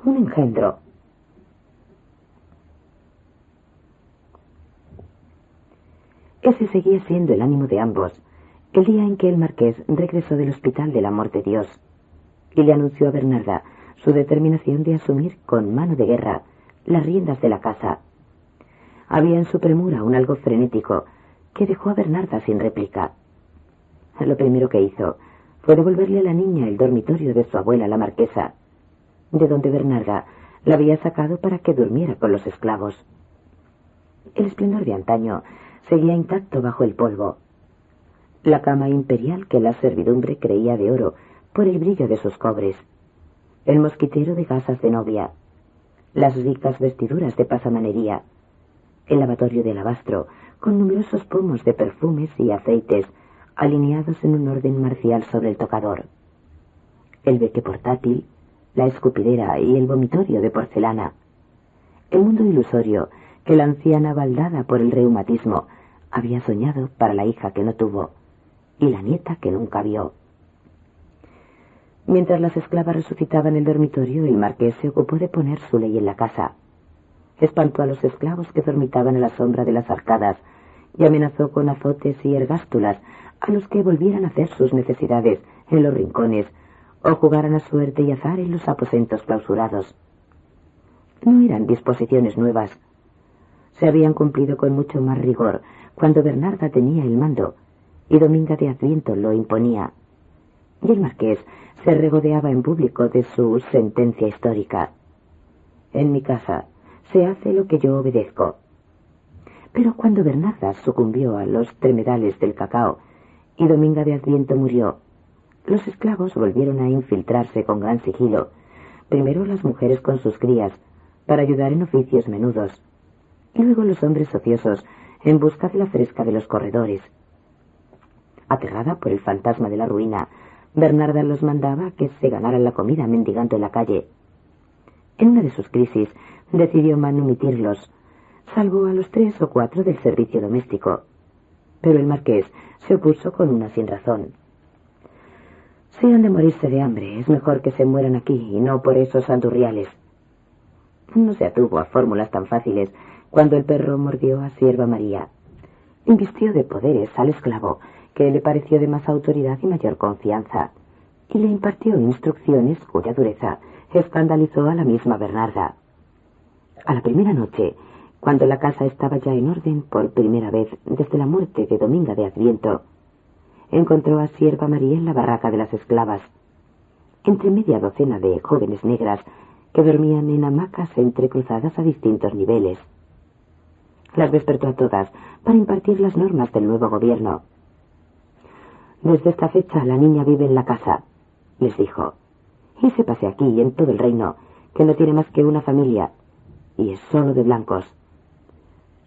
Un engendro. Ese seguía siendo el ánimo de ambos, el día en que el marqués regresó del hospital del amor de Dios, y le anunció a Bernarda su determinación de asumir con mano de guerra las riendas de la casa. Había en su premura un algo frenético que dejó a Bernarda sin réplica. Lo primero que hizo fue devolverle a la niña el dormitorio de su abuela, la marquesa, de donde Bernarda la había sacado para que durmiera con los esclavos. El esplendor de antaño seguía intacto bajo el polvo. La cama imperial que la servidumbre creía de oro por el brillo de sus cobres, el mosquitero de gasas de novia, las ricas vestiduras de pasamanería, el lavatorio de alabastro con numerosos pomos de perfumes y aceites alineados en un orden marcial sobre el tocador, el beque portátil, la escupidera y el vomitorio de porcelana, el mundo ilusorio que la anciana, baldada por el reumatismo, había soñado para la hija que no tuvo y la nieta que nunca vio. Mientras las esclavas resucitaban el dormitorio, el marqués se ocupó de poner su ley en la casa. Espantó a los esclavos que dormitaban a la sombra de las arcadas y amenazó con azotes y ergástulas a los que volvieran a hacer sus necesidades en los rincones o jugaran a suerte y azar en los aposentos clausurados. No eran disposiciones nuevas. Se habían cumplido con mucho más rigor cuando Bernarda tenía el mando y Dominga de Adviento lo imponía, y el marqués se regodeaba en público de su sentencia histórica: en mi casa se hace lo que yo obedezco. Pero cuando Bernarda sucumbió a los tremedales del cacao y Dominga de Adviento murió, los esclavos volvieron a infiltrarse con gran sigilo, primero las mujeres con sus crías, para ayudar en oficios menudos, y luego los hombres ociosos en busca de la fresca de los corredores. Aterrada por el fantasma de la ruina, Bernarda los mandaba a que se ganaran la comida mendigando en la calle. En una de sus crisis decidió manumitirlos, salvo a los 3 o 4 del servicio doméstico, pero el marqués se opuso con una sinrazón. Si han de morirse de hambre, es mejor que se mueran aquí y no por esos andurriales. No se atuvo a fórmulas tan fáciles cuando el perro mordió a Sierva María. Invistió de poderes al esclavo, que le pareció de más autoridad y mayor confianza, y le impartió instrucciones cuya dureza escandalizó a la misma Bernarda. A la primera noche, cuando la casa estaba ya en orden por primera vez desde la muerte de Dominga de Adviento, encontró a Sierva María en la barraca de las esclavas, entre media docena de jóvenes negras que dormían en hamacas entrecruzadas a distintos niveles. Las despertó a todas para impartir las normas del nuevo gobierno. Desde esta fecha la niña vive en la casa, les dijo, y sépase aquí y en todo el reino que no tiene más que una familia, y es solo de blancos.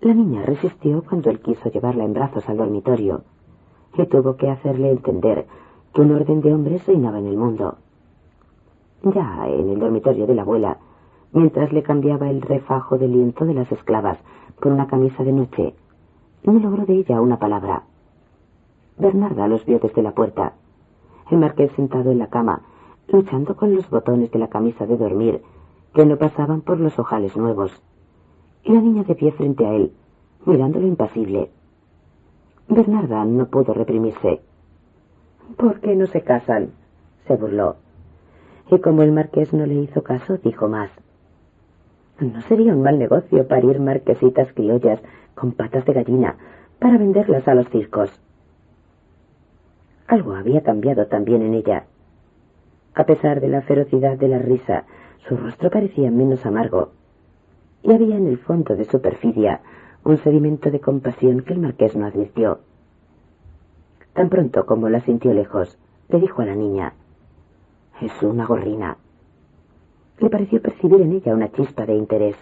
La niña resistió cuando él quiso llevarla en brazos al dormitorio, y tuvo que hacerle entender que un orden de hombres reinaba en el mundo. Ya en el dormitorio de la abuela, mientras le cambiaba el refajo de lienzo de las esclavas por una camisa de noche, no logró de ella una palabra. Bernarda los vio desde la puerta. El marqués sentado en la cama, luchando con los botones de la camisa de dormir, que no pasaban por los ojales nuevos, y la niña de pie frente a él, mirándolo impasible. Bernarda no pudo reprimirse. «¿Por qué no se casan?», se burló. Y como el marqués no le hizo caso, dijo más: «No sería un mal negocio parir marquesitas criollas con patas de gallina para venderlas a los circos». Algo había cambiado también en ella. A pesar de la ferocidad de la risa, su rostro parecía menos amargo, y había en el fondo de su perfidia un sedimento de compasión que el marqués no advirtió. Tan pronto como la sintió lejos, le dijo a la niña: «Es una gorrina». Le pareció percibir en ella una chispa de interés.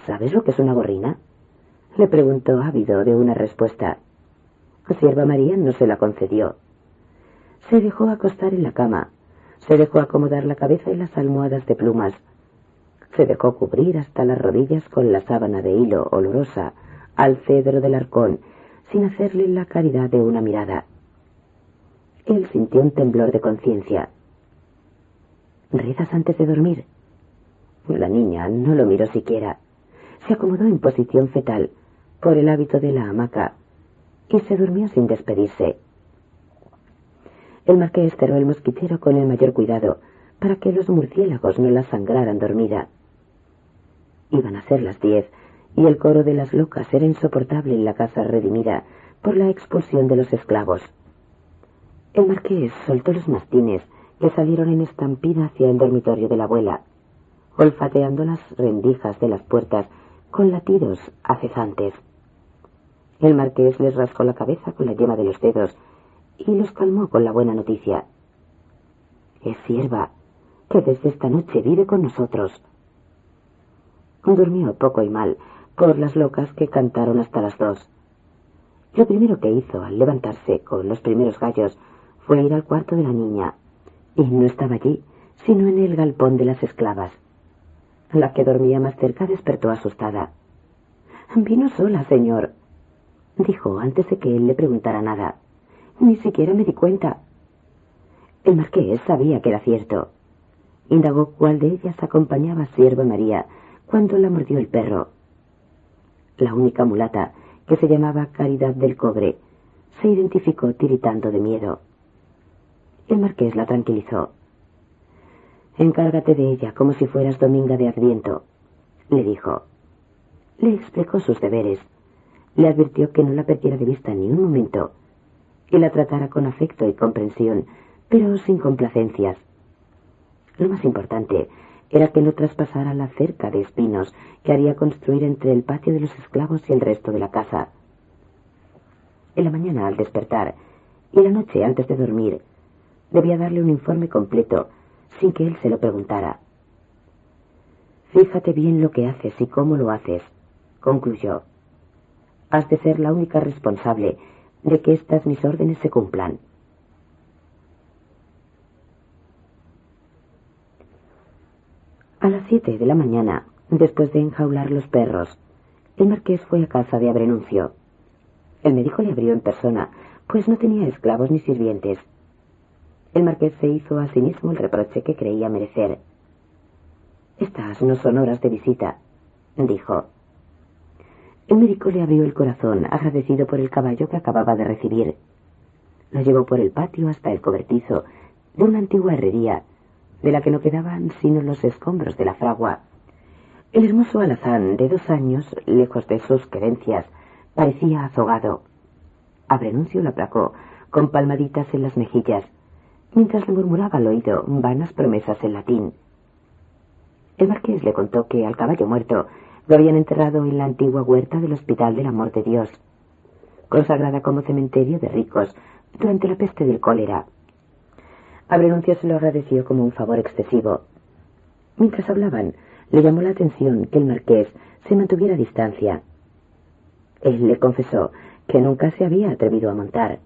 «¿Sabes lo que es una gorrina?», le preguntó, ávido de una respuesta. Sierva María no se la concedió. Se dejó acostar en la cama, se dejó acomodar la cabeza en las almohadas de plumas, se dejó cubrir hasta las rodillas con la sábana de hilo olorosa al cedro del arcón, sin hacerle la caridad de una mirada. Él sintió un temblor de conciencia. «¿Rezas antes de dormir?». La niña no lo miró siquiera. Se acomodó en posición fetal, por el hábito de la hamaca, y se durmió sin despedirse. El marqués cerró el mosquitero con el mayor cuidado, para que los murciélagos no la sangraran dormida. Iban a ser las 10, y el coro de las locas era insoportable en la casa redimida por la expulsión de los esclavos. El marqués soltó los mastines, que salieron en estampida hacia el dormitorio de la abuela, olfateando las rendijas de las puertas con latidos acesantes. El marqués les rascó la cabeza con la yema de los dedos y los calmó con la buena noticia. «Es sierva, que desde esta noche vive con nosotros». Durmió poco y mal, por las locas que cantaron hasta las 2. Lo primero que hizo al levantarse con los primeros gallos fue ir al cuarto de la niña, y no estaba allí, sino en el galpón de las esclavas. La que dormía más cerca despertó asustada. «Vino sola, señor», dijo antes de que él le preguntara nada. «Ni siquiera me di cuenta». El marqués sabía que era cierto. Indagó cuál de ellas acompañaba a sierva María cuando la mordió el perro. La única mulata, que se llamaba Caridad del Cobre, se identificó tiritando de miedo. El marqués la tranquilizó. «Encárgate de ella como si fueras Dominga de Adviento», le dijo. Le explicó sus deberes, le advirtió que no la perdiera de vista ni un momento, y la tratara con afecto y comprensión, pero sin complacencias. Lo más importante era que no traspasara la cerca de espinos que haría construir entre el patio de los esclavos y el resto de la casa. En la mañana al despertar, y la noche antes de dormir, debía darle un informe completo, sin que él se lo preguntara. «Fíjate bien lo que haces y cómo lo haces», concluyó. «Has de ser la única responsable de que estas mis órdenes se cumplan». A las 7 de la mañana, después de enjaular los perros, el marqués fue a casa de Abrenuncio. El médico le abrió en persona, pues no tenía esclavos ni sirvientes. El marqués se hizo a sí mismo el reproche que creía merecer. «Estas no son horas de visita», dijo. El médico le abrió el corazón, agradecido por el caballo que acababa de recibir. Lo llevó por el patio hasta el cobertizo de una antigua herrería, de la que no quedaban sino los escombros de la fragua. El hermoso alazán de 2 años, lejos de sus querencias, parecía azogado. Abrenuncio lo aplacó con palmaditas en las mejillas, mientras le murmuraba al oído vanas promesas en latín. El marqués le contó que al caballo muerto lo habían enterrado en la antigua huerta del Hospital del Amor de Dios, consagrada como cementerio de ricos durante la peste del cólera. Abrenuncio se lo agradeció como un favor excesivo. Mientras hablaban, le llamó la atención que el marqués se mantuviera a distancia. Él le confesó que nunca se había atrevido a montar.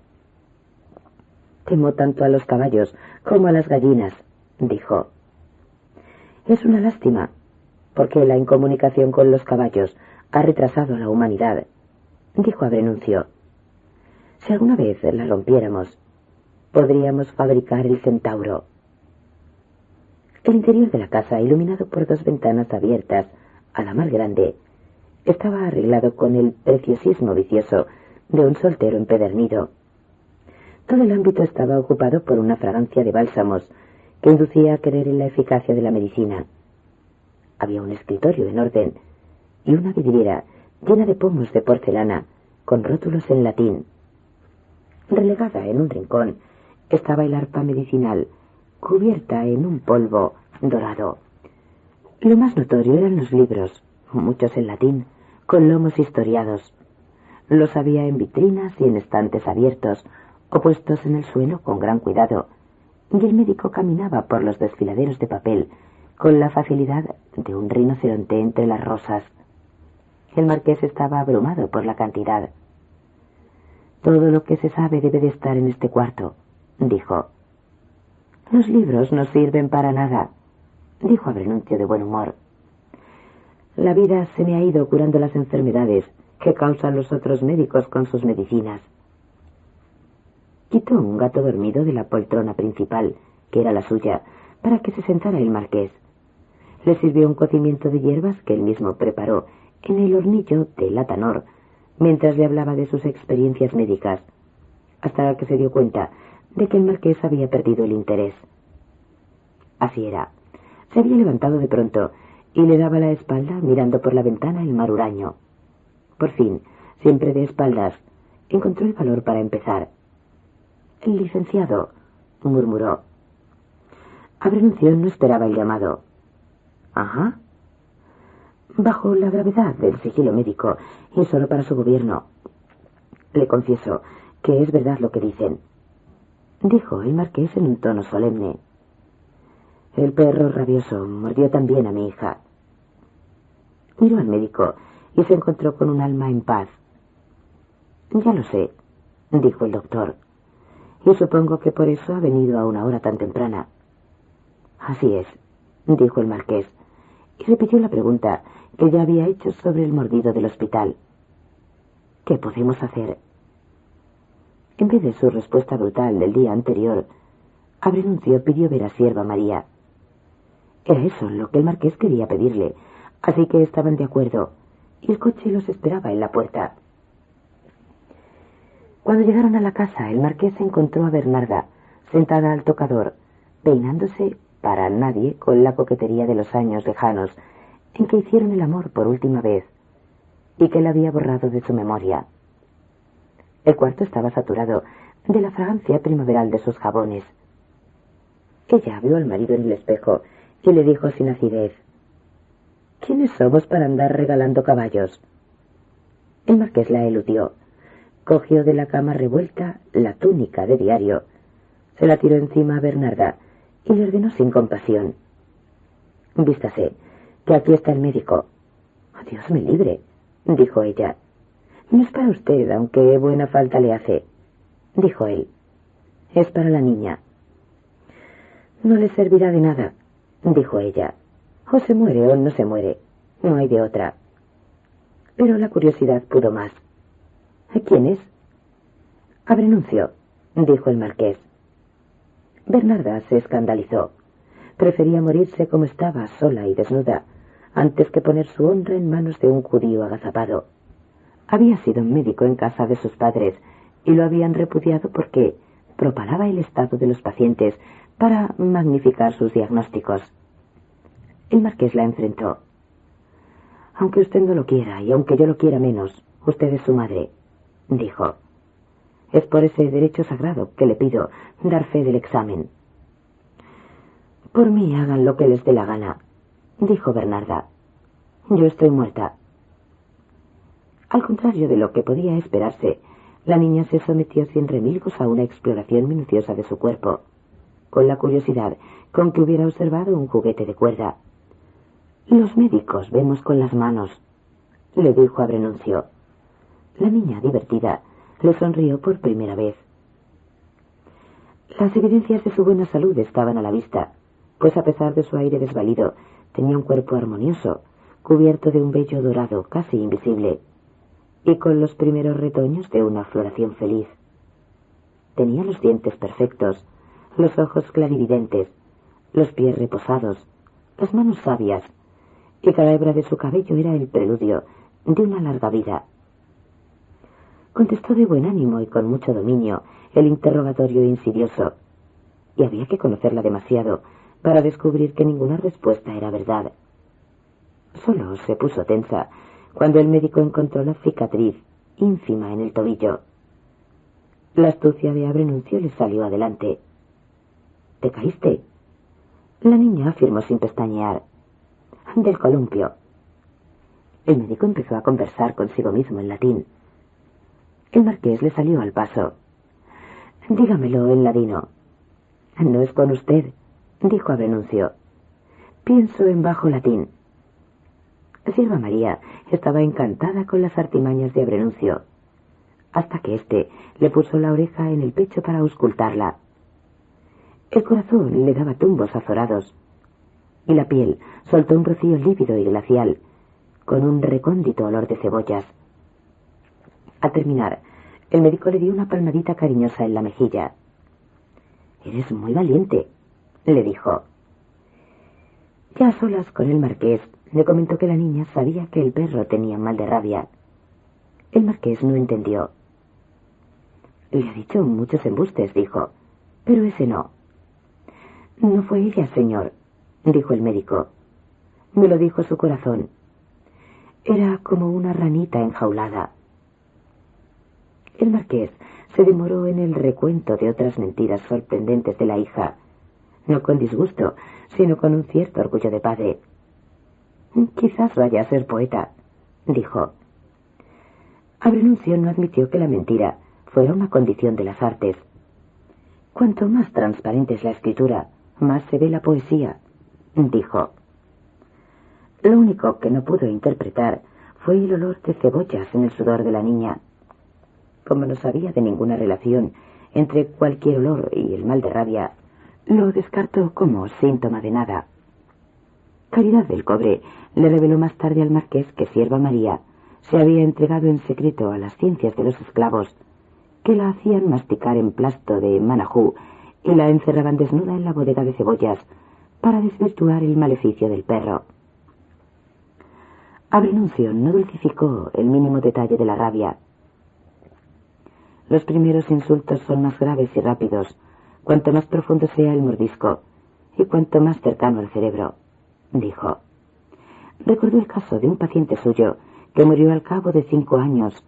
«Temo tanto a los caballos como a las gallinas», dijo. «Es una lástima, porque la incomunicación con los caballos ha retrasado a la humanidad», dijo Abrenuncio. «Si alguna vez la rompiéramos, podríamos fabricar el centauro». El interior de la casa, iluminado por 2 ventanas abiertas a la mar grande, estaba arreglado con el preciosismo vicioso de un soltero empedernido. Todo el ámbito estaba ocupado por una fragancia de bálsamos que inducía a creer en la eficacia de la medicina. Había un escritorio en orden y una vidriera llena de pomos de porcelana con rótulos en latín. Relegada en un rincón estaba el arpa medicinal, cubierta en un polvo dorado. Lo más notorio eran los libros, muchos en latín, con lomos historiados. Los había en vitrinas y en estantes abiertos, o puestos en el suelo con gran cuidado, y el médico caminaba por los desfiladeros de papel con la facilidad de un rinoceronte entre las rosas. El marqués estaba abrumado por la cantidad. «Todo lo que se sabe debe de estar en este cuarto», dijo. «Los libros no sirven para nada», dijo Abrenuncio de buen humor. «La vida se me ha ido curando las enfermedades que causan los otros médicos con sus medicinas». Quitó un gato dormido de la poltrona principal, que era la suya, para que se sentara el marqués. Le sirvió un cocimiento de hierbas que él mismo preparó en el hornillo de Latanor, mientras le hablaba de sus experiencias médicas, hasta que se dio cuenta de que el marqués había perdido el interés. Así era. Se había levantado de pronto y le daba la espalda mirando por la ventana el mar huraño. Por fin, siempre de espaldas, encontró el valor para empezar. «El licenciado», murmuró. Abrenuncio no esperaba el llamado. «Ajá». «Bajo la gravedad del sigilo médico y solo para su gobierno. Le confieso que es verdad lo que dicen», dijo el marqués en un tono solemne. «El perro rabioso mordió también a mi hija». Miró al médico y se encontró con un alma en paz. «Ya lo sé», dijo el doctor, «y supongo que por eso ha venido a una hora tan temprana». «Así es», dijo el marqués, y repitió la pregunta que ya había hecho sobre el mordido del hospital. «¿Qué podemos hacer?» En vez de su respuesta brutal del día anterior, Abrenuncio pidió ver a Sierva María. Era eso lo que el marqués quería pedirle, así que estaban de acuerdo, y el coche los esperaba en la puerta. Cuando llegaron a la casa, el marqués encontró a Bernarda, sentada al tocador, peinándose para nadie con la coquetería de los años lejanos en que hicieron el amor por última vez, y que él había borrado de su memoria. El cuarto estaba saturado de la fragancia primaveral de sus jabones. Ella vio al marido en el espejo y le dijo sin acidez: «¿Quiénes somos para andar regalando caballos?» El marqués la eludió. Cogió de la cama revuelta la túnica de diario, se la tiró encima a Bernarda y le ordenó sin compasión: «Vístase, que aquí está el médico». «Oh, Dios me libre», dijo ella. «No es para usted, aunque buena falta le hace», dijo él. «Es para la niña». «No le servirá de nada», dijo ella. «O se muere o no se muere. No hay de otra». Pero la curiosidad pudo más. «¿Quién es?» «Abrenuncio», dijo el marqués. Bernarda se escandalizó. Prefería morirse como estaba, sola y desnuda, antes que poner su honra en manos de un judío agazapado. Había sido médico en casa de sus padres y lo habían repudiado porque propalaba el estado de los pacientes para magnificar sus diagnósticos. El marqués la enfrentó. «Aunque usted no lo quiera y aunque yo lo quiera menos, usted es su madre», dijo. «Es por ese derecho sagrado que le pido dar fe del examen». «Por mí hagan lo que les dé la gana», dijo Bernarda. «Yo estoy muerta». Al contrario de lo que podía esperarse, la niña se sometió sin remilgos a una exploración minuciosa de su cuerpo, con la curiosidad con que hubiera observado un juguete de cuerda. «Los médicos vemos con las manos», le dijo Abrenuncio. La niña, divertida, le sonrió por primera vez. Las evidencias de su buena salud estaban a la vista, pues a pesar de su aire desvalido, tenía un cuerpo armonioso, cubierto de un vello dorado casi invisible, y con los primeros retoños de una floración feliz. Tenía los dientes perfectos, los ojos clarividentes, los pies reposados, las manos sabias, y cada hebra de su cabello era el preludio de una larga vida. Contestó de buen ánimo y con mucho dominio el interrogatorio insidioso, y había que conocerla demasiado para descubrir que ninguna respuesta era verdad. Solo se puso tensa cuando el médico encontró la cicatriz ínfima en el tobillo. La astucia de Abrenuncio le salió adelante. ¿Te caíste? La niña afirmó sin pestañear. Del columpio. El médico empezó a conversar consigo mismo en latín. El marqués le salió al paso. Dígamelo en ladino. No es con usted, dijo Abrenuncio. Pienso en bajo latín. Sierva María estaba encantada con las artimañas de Abrenuncio, hasta que éste le puso la oreja en el pecho para auscultarla. El corazón le daba tumbos azorados, y la piel soltó un rocío lívido y glacial, con un recóndito olor de cebollas. Al terminar, el médico le dio una palmadita cariñosa en la mejilla. «Eres muy valiente», le dijo. Ya a solas con el marqués, le comentó que la niña sabía que el perro tenía mal de rabia. El marqués no entendió. «Le ha dicho muchos embustes», dijo, «pero ese no». «No fue ella, señor», dijo el médico. «Me lo dijo su corazón. Era como una ranita enjaulada». El marqués se demoró en el recuento de otras mentiras sorprendentes de la hija, no con disgusto, sino con un cierto orgullo de padre. «Quizás vaya a ser poeta», dijo. Abrenuncio no admitió que la mentira fuera una condición de las artes. «Cuanto más transparente es la escritura, más se ve la poesía», dijo. Lo único que no pudo interpretar fue el olor de cebollas en el sudor de la niña. Como no sabía de ninguna relación entre cualquier olor y el mal de rabia, lo descartó como síntoma de nada. Caridad del Cobre le reveló más tarde al marqués que Sierva María se había entregado en secreto a las ciencias de los esclavos, que la hacían masticar emplasto de manajú y la encerraban desnuda en la bodega de cebollas para desvirtuar el maleficio del perro. Abrenuncio no dulcificó el mínimo detalle de la rabia. Los primeros insultos son más graves y rápidos, cuanto más profundo sea el mordisco y cuanto más cercano al cerebro, dijo. Recordó el caso de un paciente suyo que murió al cabo de 5 años,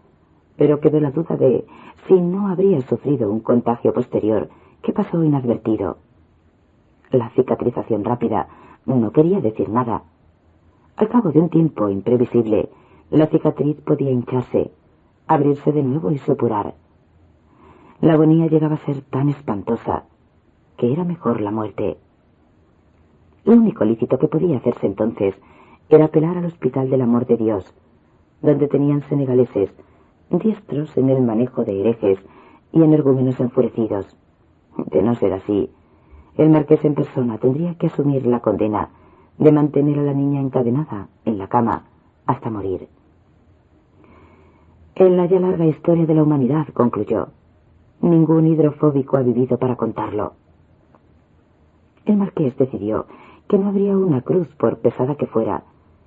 pero quedó la duda de si no habría sufrido un contagio posterior que pasó inadvertido. La cicatrización rápida no quería decir nada. Al cabo de un tiempo imprevisible, la cicatriz podía hincharse, abrirse de nuevo y supurar. La agonía llegaba a ser tan espantosa que era mejor la muerte. Lo único lícito que podía hacerse entonces era apelar al Hospital del Amor de Dios, donde tenían senegaleses diestros en el manejo de herejes y energúmenos enfurecidos. De no ser así, el marqués en persona tendría que asumir la condena de mantener a la niña encadenada en la cama hasta morir. En la ya larga historia de la humanidad, concluyó, ningún hidrofóbico ha vivido para contarlo. El marqués decidió que no habría una cruz, por pesada que fuera,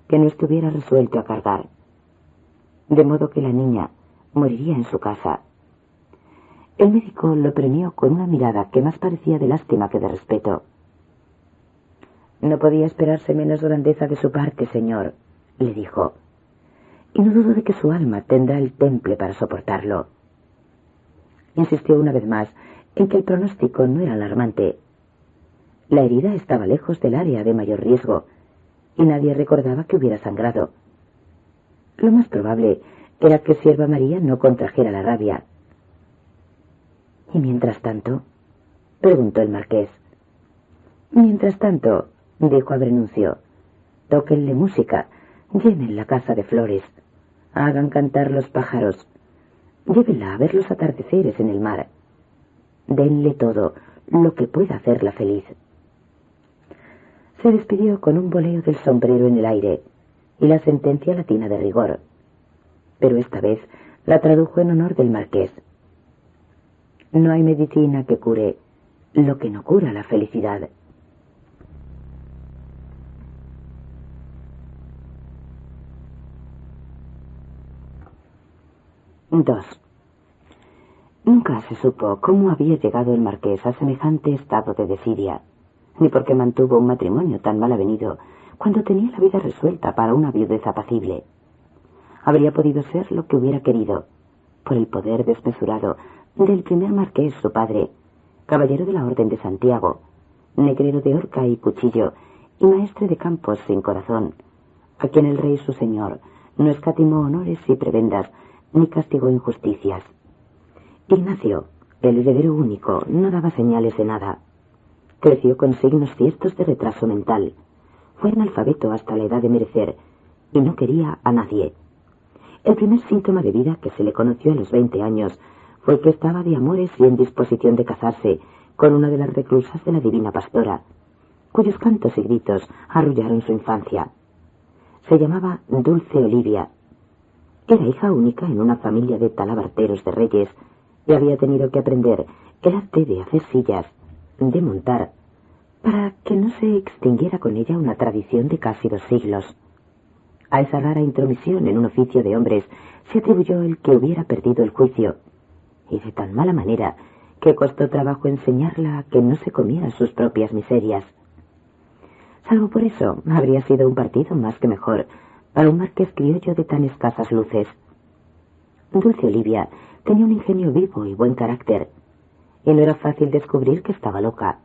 que no estuviera resuelto a cargar. De modo que la niña moriría en su casa. El médico lo premió con una mirada que más parecía de lástima que de respeto. No podía esperarse menos grandeza de su parte, señor, le dijo, y no dudo de que su alma tendrá el temple para soportarlo. Insistió una vez más en que el pronóstico no era alarmante. La herida estaba lejos del área de mayor riesgo, y nadie recordaba que hubiera sangrado. Lo más probable era que Sierva María no contrajera la rabia. ¿Y mientras tanto? Preguntó el marqués. Mientras tanto, dijo Abrenuncio, tóquenle música, llenen la casa de flores, hagan cantar los pájaros, llévenla a ver los atardeceres en el mar, denle todo lo que pueda hacerla feliz. Se despidió con un voleo del sombrero en el aire y la sentencia latina de rigor, pero esta vez la tradujo en honor del marqués. No hay medicina que cure lo que no cura la felicidad. II. Nunca se supo cómo había llegado el marqués a semejante estado de desidia, ni por qué mantuvo un matrimonio tan mal avenido cuando tenía la vida resuelta para una viudez apacible. Habría podido ser lo que hubiera querido, por el poder desmesurado del primer marqués, su padre, caballero de la Orden de Santiago, negrero de horca y cuchillo, y maestre de campos sin corazón, a quien el rey su señor no escatimó honores y prebendas, ni castigó injusticias. Ignacio, el heredero único, no daba señales de nada. Creció con signos ciertos de retraso mental. Fue analfabeto hasta la edad de merecer, y no quería a nadie. El primer síntoma de vida que se le conoció a los 20 años fue que estaba de amores y en disposición de casarse con una de las reclusas de la Divina Pastora, cuyos cantos y gritos arrullaron su infancia. Se llamaba Dulce Olivia. Era hija única en una familia de talabarteros de reyes y había tenido que aprender el arte de hacer sillas, de montar, para que no se extinguiera con ella una tradición de casi 2 siglos. A esa rara intromisión en un oficio de hombres se atribuyó el que hubiera perdido el juicio, y de tan mala manera que costó trabajo enseñarla a que no se comiera sus propias miserias. Salvo por eso, habría sido un partido más que mejor para un marqués criollo de tan escasas luces. Dulce Olivia tenía un ingenio vivo y buen carácter, y no era fácil descubrir que estaba loca.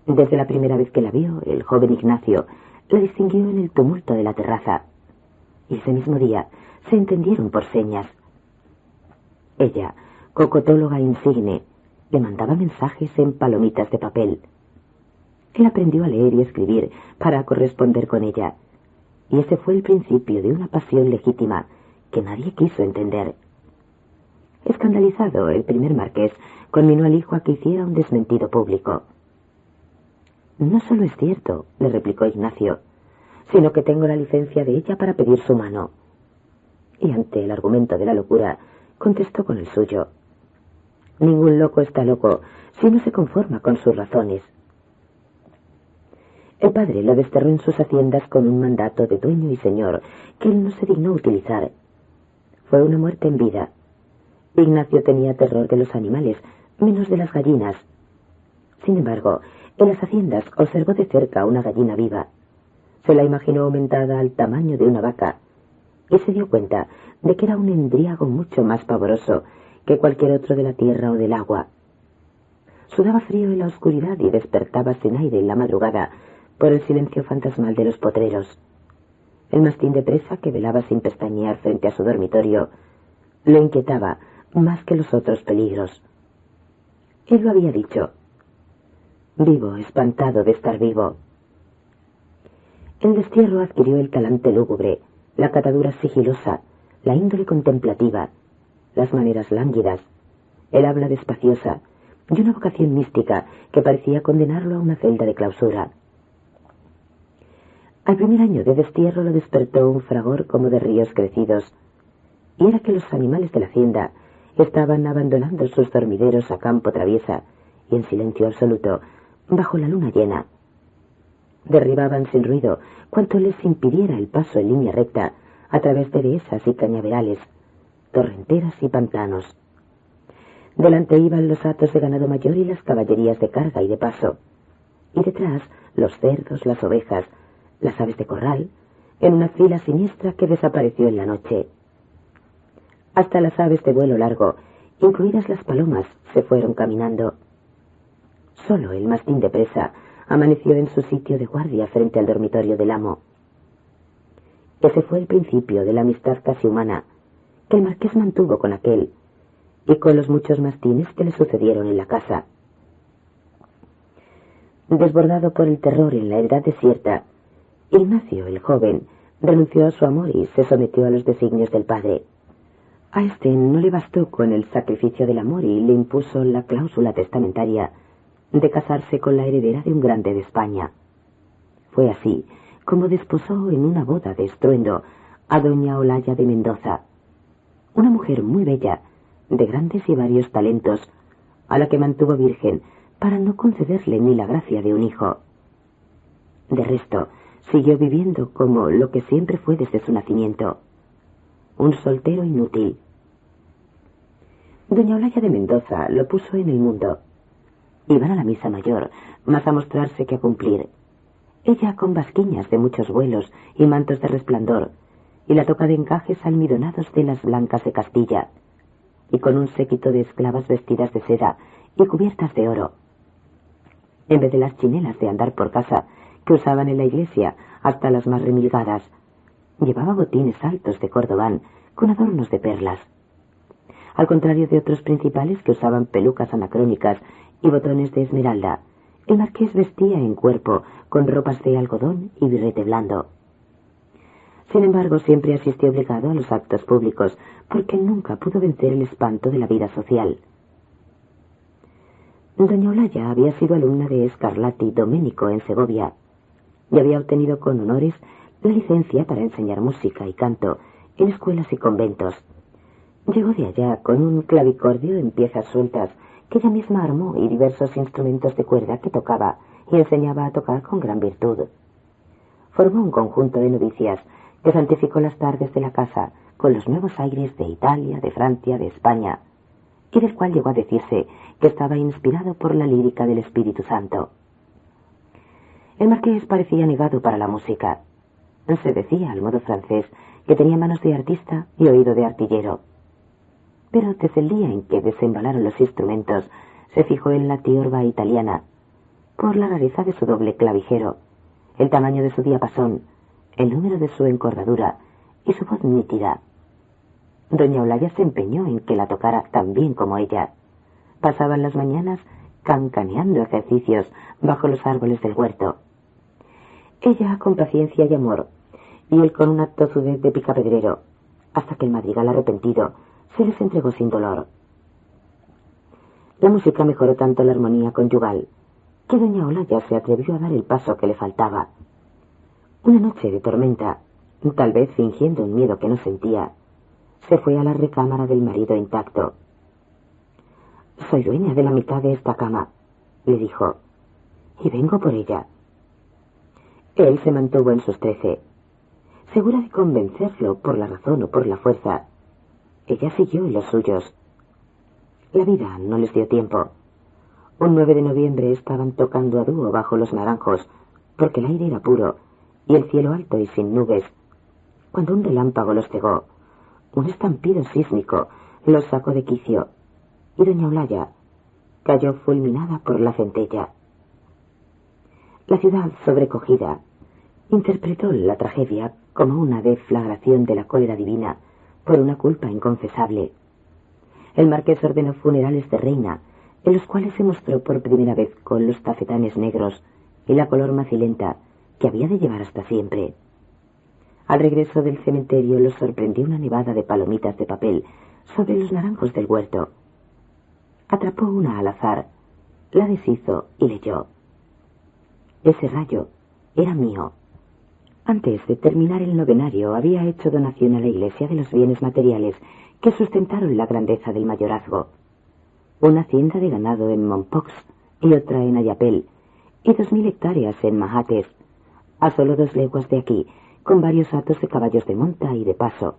Desde la primera vez que la vio, el joven Ignacio la distinguió en el tumulto de la terraza, y ese mismo día se entendieron por señas. Ella, cocotóloga insigne, le mandaba mensajes en palomitas de papel. Él aprendió a leer y escribir para corresponder con ella, y ese fue el principio de una pasión legítima que nadie quiso entender. Escandalizado, el primer marqués conminó al hijo a que hiciera un desmentido público. «No solo es cierto», le replicó Ignacio, «sino que tengo la licencia de ella para pedir su mano». Y ante el argumento de la locura, contestó con el suyo. «Ningún loco está loco si no se conforma con sus razones». El padre lo desterró en sus haciendas con un mandato de dueño y señor que él no se dignó utilizar. Fue una muerte en vida. Ignacio tenía terror de los animales, menos de las gallinas. Sin embargo, en las haciendas observó de cerca una gallina viva. Se la imaginó aumentada al tamaño de una vaca, y se dio cuenta de que era un endriago mucho más pavoroso que cualquier otro de la tierra o del agua. Sudaba frío en la oscuridad y despertaba sin aire en la madrugada por el silencio fantasmal de los potreros. El mastín de presa, que velaba sin pestañear frente a su dormitorio, lo inquietaba más que los otros peligros. Él lo había dicho. Vivo, espantado de estar vivo. El destierro adquirió el talante lúgubre, la catadura sigilosa, la índole contemplativa, las maneras lánguidas, el habla despaciosa y una vocación mística que parecía condenarlo a una celda de clausura. Al primer año de destierro lo despertó un fragor como de ríos crecidos, y era que los animales de la hacienda estaban abandonando sus dormideros a campo traviesa y en silencio absoluto, bajo la luna llena. Derribaban sin ruido cuanto les impidiera el paso en línea recta a través de dehesas y cañaverales, torrenteras y pantanos. Delante iban los hatos de ganado mayor y las caballerías de carga y de paso, y detrás los cerdos, las ovejas, las aves de corral, en una fila siniestra que desapareció en la noche. Hasta las aves de vuelo largo, incluidas las palomas, se fueron caminando. Solo el mastín de presa amaneció en su sitio de guardia frente al dormitorio del amo. Ese fue el principio de la amistad casi humana que el marqués mantuvo con aquel y con los muchos mastines que le sucedieron en la casa. Desbordado por el terror en la edad desierta, Ignacio, el joven, renunció a su amor y se sometió a los designios del padre. A este no le bastó con el sacrificio del amor y le impuso la cláusula testamentaria de casarse con la heredera de un grande de España. Fue así como desposó en una boda de estruendo a doña Olalla de Mendoza, una mujer muy bella, de grandes y varios talentos, a la que mantuvo virgen para no concederle ni la gracia de un hijo. De resto, siguió viviendo como lo que siempre fue desde su nacimiento, un soltero inútil. Doña Olalla de Mendoza lo puso en el mundo. Iban a la misa mayor, más a mostrarse que a cumplir. Ella con basquiñas de muchos vuelos y mantos de resplandor, y la toca de encajes almidonados de las blancas de Castilla. y con un séquito de esclavas vestidas de seda y cubiertas de oro. En vez de las chinelas de andar por casa que usaban en la iglesia, hasta las más remilgadas, llevaba botines altos de cordobán con adornos de perlas. Al contrario de otros principales que usaban pelucas anacrónicas y botones de esmeralda, el marqués vestía en cuerpo con ropas de algodón y birrete blando. Sin embargo, siempre asistió obligado a los actos públicos, porque nunca pudo vencer el espanto de la vida social. Doña Olalla había sido alumna de Scarlatti Domenico en Segovia y había obtenido con honores la licencia para enseñar música y canto en escuelas y conventos. Llegó de allá con un clavicordio en piezas sueltas que ella misma armó y diversos instrumentos de cuerda que tocaba y enseñaba a tocar con gran virtud. Formó un conjunto de novicias que santificó las tardes de la casa con los nuevos aires de Italia, de Francia, de España, y del cual llegó a decirse que estaba inspirado por la lírica del Espíritu Santo. El marqués parecía negado para la música. Se decía, al modo francés, que tenía manos de artista y oído de artillero. Pero desde el día en que desembalaron los instrumentos, se fijó en la tiorba italiana, por la rareza de su doble clavijero, el tamaño de su diapasón, el número de su encordadura y su voz nítida. Doña Olalla se empeñó en que la tocara tan bien como ella. Pasaban las mañanas cancaneando ejercicios bajo los árboles del huerto. Ella con paciencia y amor, y él con una tozudez de picapedrero, hasta que el madrigal arrepentido se les entregó sin dolor. La música mejoró tanto la armonía conyugal que doña Olalla se atrevió a dar el paso que le faltaba. Una noche de tormenta, tal vez fingiendo un miedo que no sentía, se fue a la recámara del marido intacto. «Soy dueña de la mitad de esta cama», le dijo, «y vengo por ella». Él se mantuvo en sus 13. Segura de convencerlo por la razón o por la fuerza, ella siguió en los suyos. La vida no les dio tiempo. Un 9 de noviembre estaban tocando a dúo bajo los naranjos, porque el aire era puro y el cielo alto y sin nubes, cuando un relámpago los cegó. Un estampido sísmico los sacó de quicio, y doña Olalla cayó fulminada por la centella. La ciudad, sobrecogida, interpretó la tragedia como una deflagración de la cólera divina por una culpa inconfesable. El marqués ordenó funerales de reina, en los cuales se mostró por primera vez con los tafetanes negros y la color macilenta que había de llevar hasta siempre. Al regreso del cementerio los sorprendió una nevada de palomitas de papel sobre los naranjos del huerto. Atrapó una al azar, la deshizo y leyó: «Ese rayo era mío». Antes de terminar el novenario había hecho donación a la iglesia de los bienes materiales que sustentaron la grandeza del mayorazgo. Una hacienda de ganado en Mompox y otra en Ayapel, y 2000 hectáreas en Mahates, a solo 2 leguas de aquí, con varios hatos de caballos de monta y de paso,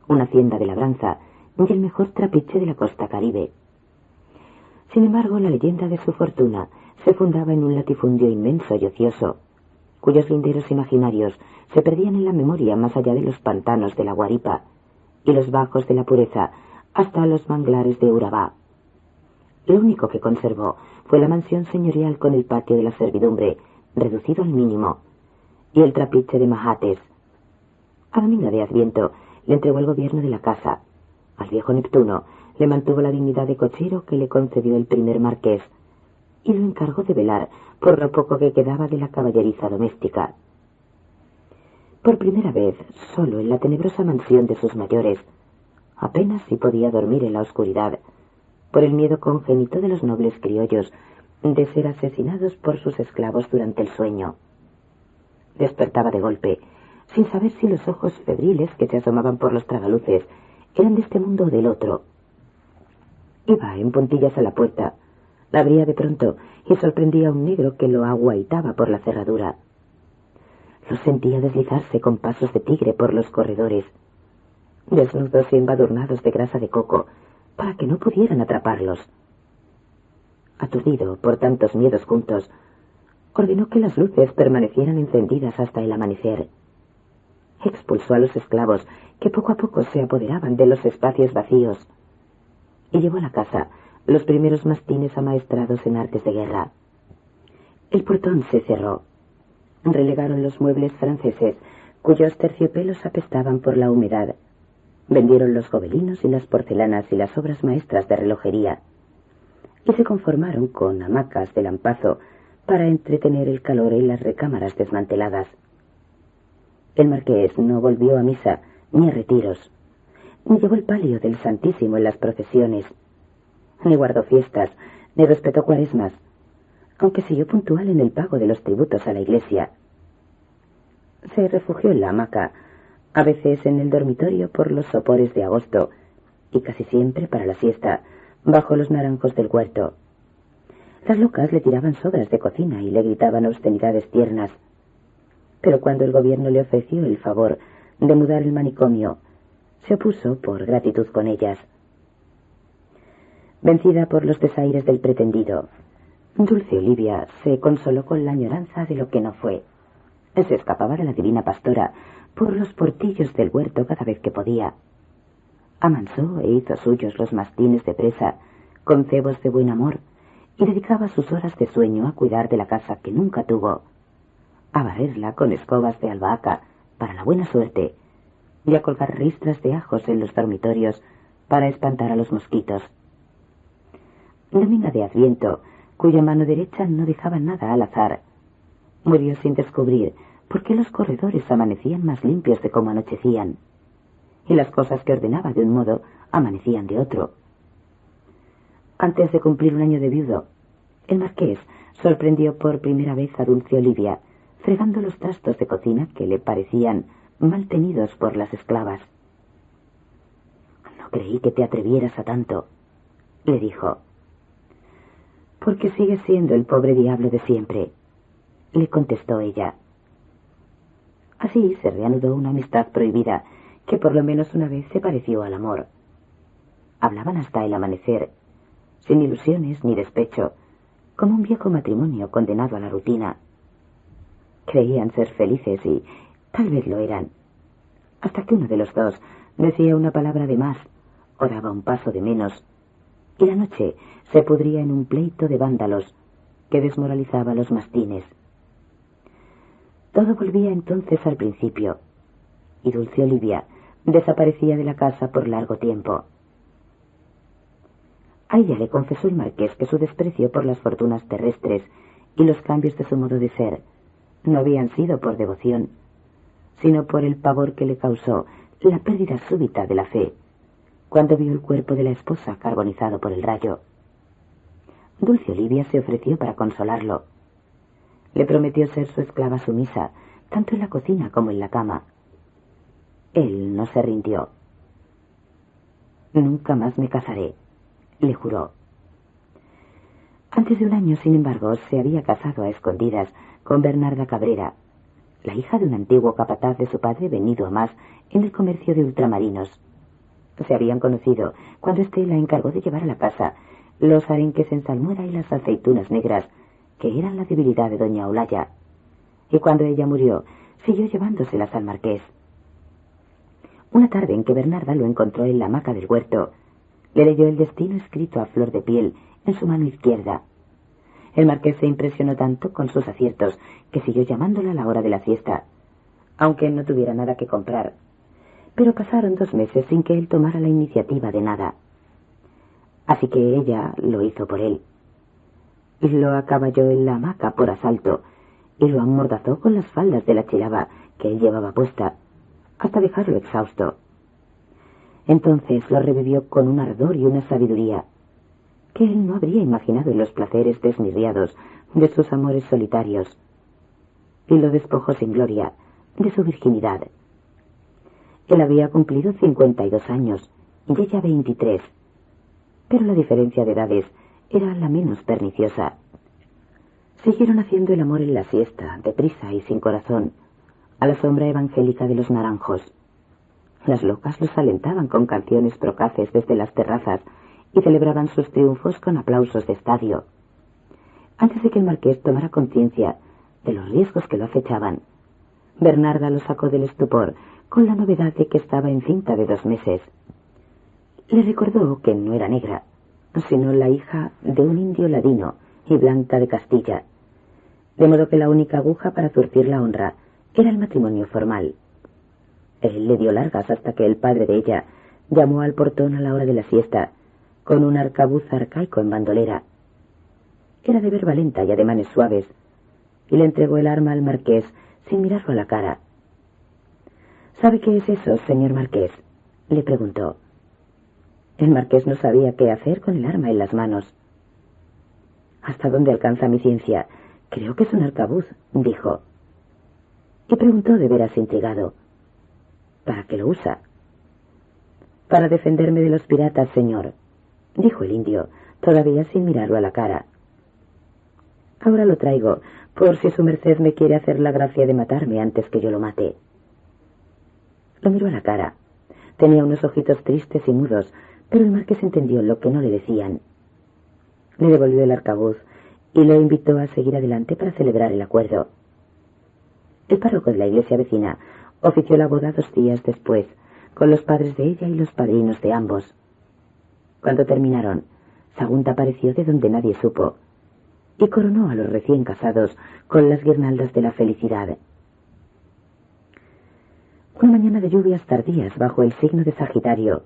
una hacienda de labranza y el mejor trapiche de la costa caribe. Sin embargo, la leyenda de su fortuna se fundaba en un latifundio inmenso y ocioso, cuyos linderos imaginarios se perdían en la memoria más allá de los pantanos de la Guaripa y los bajos de la Pureza hasta los manglares de Urabá. Lo único que conservó fue la mansión señorial con el patio de la servidumbre, reducido al mínimo, y el trapiche de Mahates. A Dominga de Adviento le entregó el gobierno de la casa. Al viejo Neptuno le mantuvo la dignidad de cochero que le concedió el primer marqués, y lo encargó de velar por lo poco que quedaba de la caballeriza doméstica. Por primera vez, solo en la tenebrosa mansión de sus mayores, apenas si podía dormir en la oscuridad, por el miedo congénito de los nobles criollos de ser asesinados por sus esclavos durante el sueño. Despertaba de golpe, sin saber si los ojos febriles que se asomaban por los tragaluces eran de este mundo o del otro. Iba en puntillas a la puerta, la abría de pronto y sorprendía a un negro que lo aguaitaba por la cerradura. Los sentía deslizarse con pasos de tigre por los corredores, desnudos y embadurnados de grasa de coco, para que no pudieran atraparlos. Aturdido por tantos miedos juntos, ordenó que las luces permanecieran encendidas hasta el amanecer. Expulsó a los esclavos que poco a poco se apoderaban de los espacios vacíos y llevó a la casa los primeros mastines amaestrados en artes de guerra. El portón se cerró. Relegaron los muebles franceses, cuyos terciopelos apestaban por la humedad. Vendieron los gobelinos y las porcelanas y las obras maestras de relojería, y se conformaron con hamacas de lampazo para entretener el calor en las recámaras desmanteladas. El marqués no volvió a misa ni a retiros, ni llevó el palio del Santísimo en las procesiones, ni guardó fiestas, ni respetó cuaresmas, aunque siguió puntual en el pago de los tributos a la iglesia. Se refugió en la hamaca, a veces en el dormitorio por los sopores de agosto, y casi siempre para la siesta, bajo los naranjos del huerto. Las locas le tiraban sobras de cocina y le gritaban obscenidades tiernas. Pero cuando el gobierno le ofreció el favor de mudar el manicomio, se opuso por gratitud con ellas. Vencida por los desaires del pretendido, Dulce Olivia se consoló con la añoranza de lo que no fue. Se escapaba de la divina pastora por los portillos del huerto cada vez que podía. Amansó e hizo suyos los mastines de presa con cebos de buen amor y dedicaba sus horas de sueño a cuidar de la casa que nunca tuvo, a barrerla con escobas de albahaca para la buena suerte y a colgar ristras de ajos en los dormitorios para espantar a los mosquitos. Dominga de Adviento, cuya mano derecha no dejaba nada al azar, murió sin descubrir por qué los corredores amanecían más limpios de como anochecían, y las cosas que ordenaba de un modo amanecían de otro. Antes de cumplir un año de viudo, el marqués sorprendió por primera vez a Dulce Olivia fregando los trastos de cocina que le parecían mal tenidos por las esclavas. «No creí que te atrevieras a tanto», le dijo. «Porque sigues siendo el pobre diablo de siempre», le contestó ella. Así se reanudó una amistad prohibida que por lo menos una vez se pareció al amor. Hablaban hasta el amanecer, sin ilusiones ni despecho, como un viejo matrimonio condenado a la rutina. Creían ser felices y tal vez lo eran, hasta que uno de los dos decía una palabra de más o daba un paso de menos, y la noche se pudría en un pleito de vándalos que desmoralizaba los mastines. Todo volvía entonces al principio, y Dulce Olivia desaparecía de la casa por largo tiempo. A ella le confesó el marqués que su desprecio por las fortunas terrestres y los cambios de su modo de ser no habían sido por devoción, sino por el pavor que le causó la pérdida súbita de la fe, cuando vio el cuerpo de la esposa carbonizado por el rayo. Dulce Olivia se ofreció para consolarlo. Le prometió ser su esclava sumisa, tanto en la cocina como en la cama. Él no se rindió. «Nunca más me casaré», le juró. Antes de un año, sin embargo, se había casado a escondidas con Bernarda Cabrera, la hija de un antiguo capataz de su padre venido a más en el comercio de ultramarinos. Se habían conocido cuando éste la encargó de llevar a la casa los arenques en salmuera y las aceitunas negras, que eran la debilidad de doña Olaya, y cuando ella murió, siguió llevándoselas al marqués. Una tarde en que Bernarda lo encontró en la hamaca del huerto, le leyó el destino escrito a flor de piel en su mano izquierda. El marqués se impresionó tanto con sus aciertos que siguió llamándola a la hora de la siesta, aunque no tuviera nada que comprar. Pero pasaron 2 meses sin que él tomara la iniciativa de nada. Así que ella lo hizo por él. Lo acaballó en la hamaca por asalto y lo amordazó con las faldas de la chilaba que él llevaba puesta, hasta dejarlo exhausto. Entonces lo revivió con un ardor y una sabiduría que él no habría imaginado en los placeres desmirriados de sus amores solitarios, y lo despojó sin gloria de su virginidad. Él había cumplido 52 años y ella 23, pero la diferencia de edades era la menos perniciosa. Siguieron haciendo el amor en la siesta, deprisa y sin corazón, a la sombra evangélica de los naranjos. Las locas los alentaban con canciones procaces desde las terrazas y celebraban sus triunfos con aplausos de estadio. Antes de que el marqués tomara conciencia de los riesgos que lo acechaban, Bernarda lo sacó del estupor con la novedad de que estaba encinta de 2 meses. Le recordó que no era negra, sino la hija de un indio ladino y blanca de Castilla, de modo que la única aguja para zurcir la honra era el matrimonio formal. Él le dio largas hasta que el padre de ella llamó al portón a la hora de la siesta, con un arcabuz arcaico en bandolera. Era de verba lenta y ademanes suaves, y le entregó el arma al marqués sin mirarlo a la cara. —¿Sabe qué es eso, señor marqués? —le preguntó. El marqués no sabía qué hacer con el arma en las manos. —¿Hasta dónde alcanza mi ciencia? Creo que es un arcabuz —dijo. Y preguntó de veras intrigado: —¿Para qué lo usa? —Para defenderme de los piratas, señor —dijo el indio, todavía sin mirarlo a la cara. —Ahora lo traigo, por si su merced me quiere hacer la gracia de matarme antes que yo lo mate. Lo miró a la cara. Tenía unos ojitos tristes y mudos, pero el marqués entendió lo que no le decían. Le devolvió el arcabuz y lo invitó a seguir adelante para celebrar el acuerdo. El párroco de la iglesia vecina ofició la boda 2 días después, con los padres de ella y los padrinos de ambos. Cuando terminaron, Sagunta apareció de donde nadie supo y coronó a los recién casados con las guirnaldas de la felicidad. Una mañana de lluvias tardías bajo el signo de Sagitario,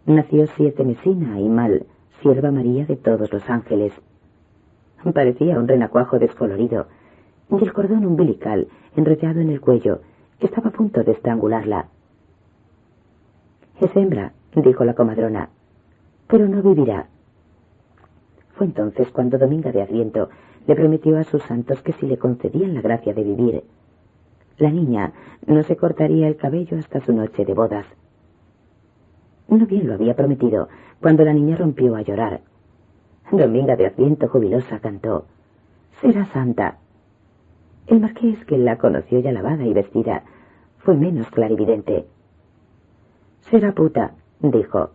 nació Sietemesina y Mal, sierva María de todos los ángeles. Parecía un renacuajo descolorido, y el cordón umbilical enrollado en el cuello estaba a punto de estrangularla. —Es hembra —dijo la comadrona—, pero no vivirá. Fue entonces cuando Dominga de Adviento le prometió a sus santos que si le concedían la gracia de vivir, la niña no se cortaría el cabello hasta su noche de bodas. No bien lo había prometido cuando la niña rompió a llorar. Dominga de Adviento, jubilosa, cantó: «Será santa». El marqués, que la conoció ya lavada y vestida, fue menos clarividente. «Será puta», dijo,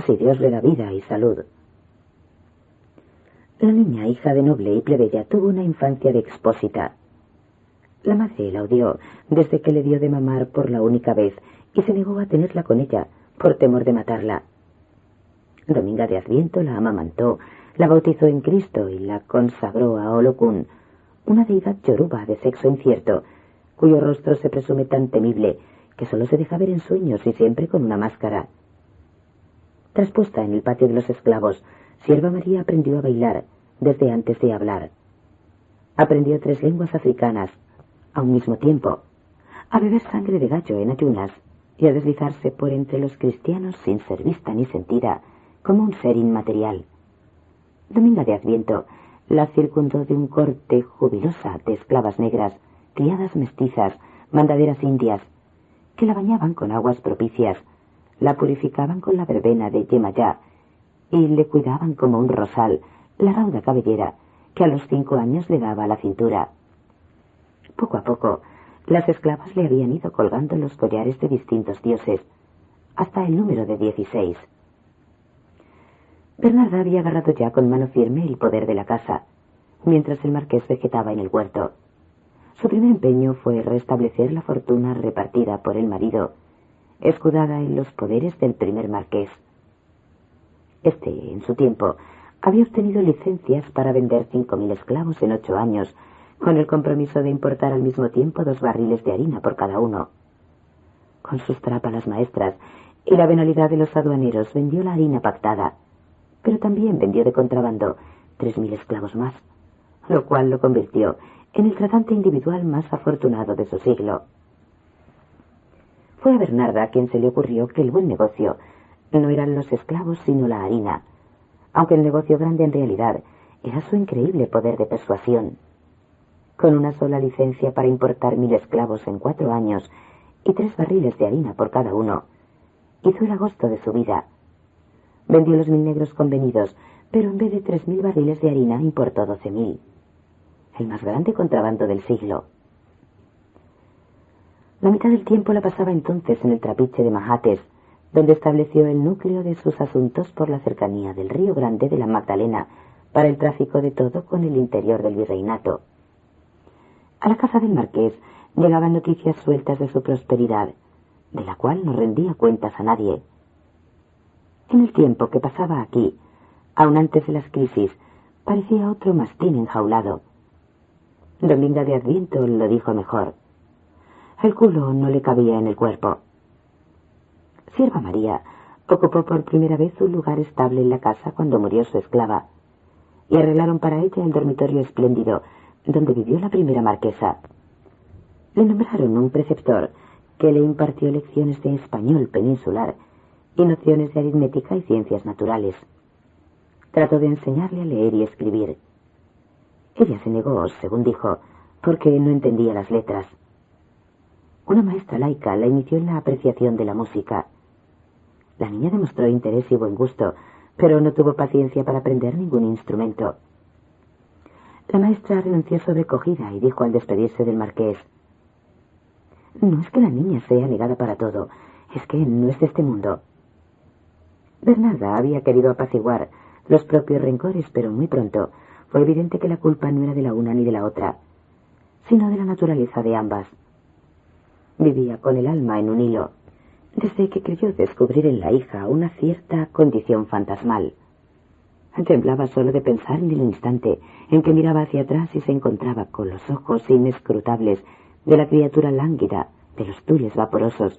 «si Dios le da vida y salud». La niña, hija de noble y plebeya, tuvo una infancia de expósita. La madre la odió desde que le dio de mamar por la única vez y se negó a tenerla con ella por temor de matarla. Dominga de Adviento la amamantó, la bautizó en Cristo y la consagró a Olokun, una deidad yoruba de sexo incierto, cuyo rostro se presume tan temible que solo se deja ver en sueños y siempre con una máscara. Traspuesta en el patio de los esclavos, Sierva María aprendió a bailar desde antes de hablar. Aprendió 3 lenguas africanas a un mismo tiempo, a beber sangre de gallo en ayunas y a deslizarse por entre los cristianos sin ser vista ni sentida, como un ser inmaterial. Dominga de Adviento la circundó de un corte jubilosa de esclavas negras, criadas mestizas, mandaderas indias, que la bañaban con aguas propicias, la purificaban con la verbena de Yemayá y le cuidaban como un rosal la rauda cabellera que a los 5 años le daba a la cintura. Poco a poco, las esclavas le habían ido colgando los collares de distintos dioses, hasta el número de 16. Bernarda había agarrado ya con mano firme el poder de la casa, mientras el marqués vegetaba en el huerto. Su primer empeño fue restablecer la fortuna repartida por el marido, escudada en los poderes del primer marqués. Este, en su tiempo, había obtenido licencias para vender 5.000 esclavos en 8 años, con el compromiso de importar al mismo tiempo 2 barriles de harina por cada uno. Con sus trápalas maestras y la venalidad de los aduaneros vendió la harina pactada, pero también vendió de contrabando 3.000 esclavos más, lo cual lo convirtió en el tratante individual más afortunado de su siglo. Fue a Bernarda a quien se le ocurrió que el buen negocio no eran los esclavos sino la harina, aunque el negocio grande en realidad era su increíble poder de persuasión. Con una sola licencia para importar 1.000 esclavos en 4 años y 3 barriles de harina por cada uno, hizo el agosto de su vida. Vendió los 1.000 negros convenidos, pero en vez de 3.000 barriles de harina importó 12.000. El más grande contrabando del siglo. La mitad del tiempo la pasaba entonces en el trapiche de Mahates, donde estableció el núcleo de sus asuntos por la cercanía del Río Grande de la Magdalena para el tráfico de todo con el interior del virreinato. A la casa del marqués llegaban noticias sueltas de su prosperidad, de la cual no rendía cuentas a nadie. En el tiempo que pasaba aquí, aun antes de las crisis, parecía otro mastín enjaulado. Dominga de Adviento lo dijo mejor. El culo no le cabía en el cuerpo. Sierva María ocupó por primera vez un lugar estable en la casa cuando murió su esclava, y arreglaron para ella el dormitorio espléndido donde vivió la primera marquesa. Le nombraron un preceptor que le impartió lecciones de español peninsular y nociones de aritmética y ciencias naturales. Trató de enseñarle a leer y escribir. Ella se negó, según dijo, porque no entendía las letras. Una maestra laica la inició en la apreciación de la música. La niña demostró interés y buen gusto, pero no tuvo paciencia para aprender ningún instrumento. La maestra renunció sobrecogida y dijo al despedirse del marqués: «No es que la niña sea negada para todo, es que no es de este mundo». Bernarda había querido apaciguar los propios rencores, pero muy pronto fue evidente que la culpa no era de la una ni de la otra, sino de la naturaleza de ambas. Vivía con el alma en un hilo, desde que creyó descubrir en la hija una cierta condición fantasmal. Temblaba solo de pensar en el instante en que miraba hacia atrás y se encontraba con los ojos inescrutables de la criatura lánguida, de los tules vaporosos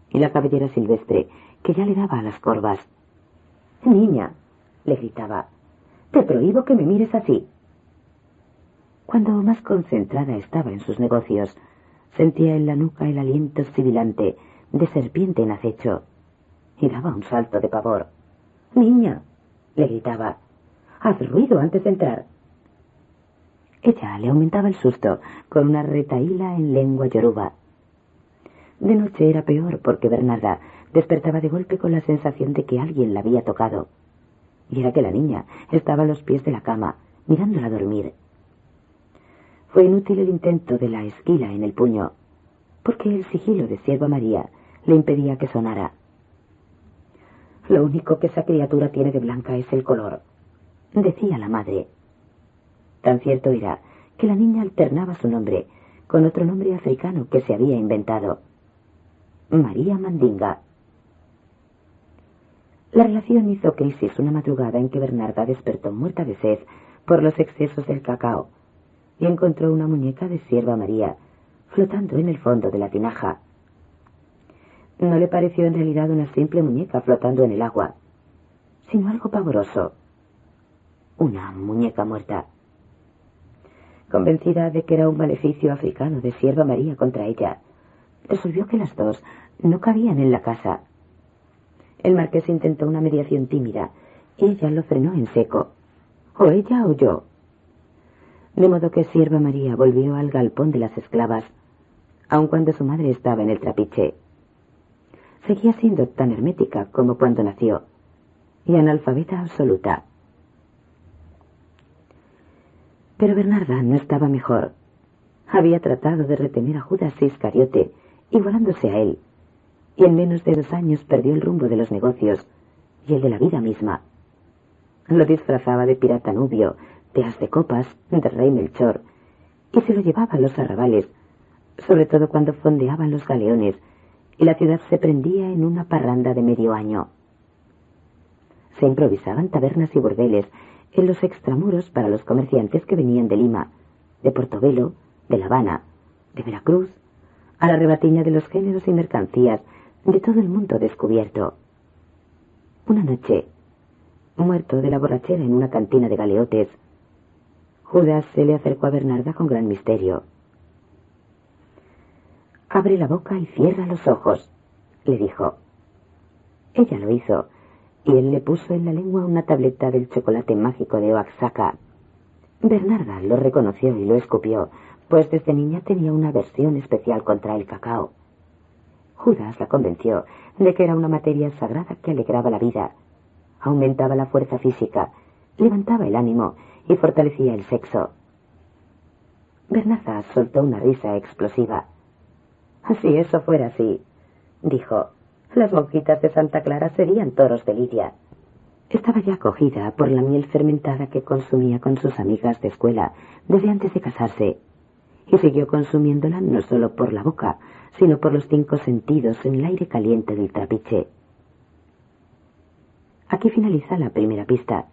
y la cabellera silvestre que ya le daba a las corvas. «Niña», le gritaba, «te prohíbo que me mires así». Cuando más concentrada estaba en sus negocios, sentía en la nuca el aliento sibilante de serpiente en acecho y daba un salto de pavor. «Niña», le gritaba, «haz ruido antes de entrar». Ella le aumentaba el susto con una retahíla en lengua yoruba. De noche era peor porque Bernarda despertaba de golpe con la sensación de que alguien la había tocado. Y era que la niña estaba a los pies de la cama, mirándola dormir. Fue inútil el intento de la esquila en el puño, porque el sigilo de Sierva María le impedía que sonara. «Lo único que esa criatura tiene de blanca es el color», decía la madre. Tan cierto era que la niña alternaba su nombre con otro nombre africano que se había inventado: María Mandinga. La relación hizo crisis una madrugada en que Bernarda despertó muerta de sed por los excesos del cacao y encontró una muñeca de Sierva María flotando en el fondo de la tinaja. No le pareció en realidad una simple muñeca flotando en el agua, sino algo pavoroso: una muñeca muerta. Convencida de que era un maleficio africano de Sierva María contra ella, resolvió que las dos no cabían en la casa. El marqués intentó una mediación tímida y ella lo frenó en seco: o ella o yo. De modo que Sierva María volvió al galpón de las esclavas, aun cuando su madre estaba en el trapiche. Seguía siendo tan hermética como cuando nació, y analfabeta absoluta. Pero Bernarda no estaba mejor. Había tratado de retener a Judas Iscariote, igualándose a él, y en menos de 2 años perdió el rumbo de los negocios y el de la vida misma. Lo disfrazaba de pirata nubio, de as de copas, de rey Melchor, y se lo llevaba a los arrabales, sobre todo cuando fondeaban los galeones y la ciudad se prendía en una parranda de medio año. Se improvisaban tabernas y burdeles en los extramuros para los comerciantes que venían de Lima, de Portobelo, de La Habana, de Veracruz, a la rebatiña de los géneros y mercancías de todo el mundo descubierto. Una noche, muerto de la borrachera en una cantina de galeotes, Judas se le acercó a Bernarda con gran misterio. «Abre la boca y cierra los ojos», le dijo. Ella lo hizo, y él le puso en la lengua una tableta del chocolate mágico de Oaxaca. Bernarda lo reconoció y lo escupió, pues desde niña tenía una aversión especial contra el cacao. Judas la convenció de que era una materia sagrada que alegraba la vida, aumentaba la fuerza física, levantaba el ánimo y fortalecía el sexo. Bernarda soltó una risa explosiva. «Si eso fuera así», dijo, «las monjitas de Santa Clara serían toros de lidia». Estaba ya cogida por la miel fermentada que consumía con sus amigas de escuela desde antes de casarse, y siguió consumiéndola no solo por la boca, sino por los 5 sentidos en el aire caliente del trapiche. Aquí finaliza la primera pista.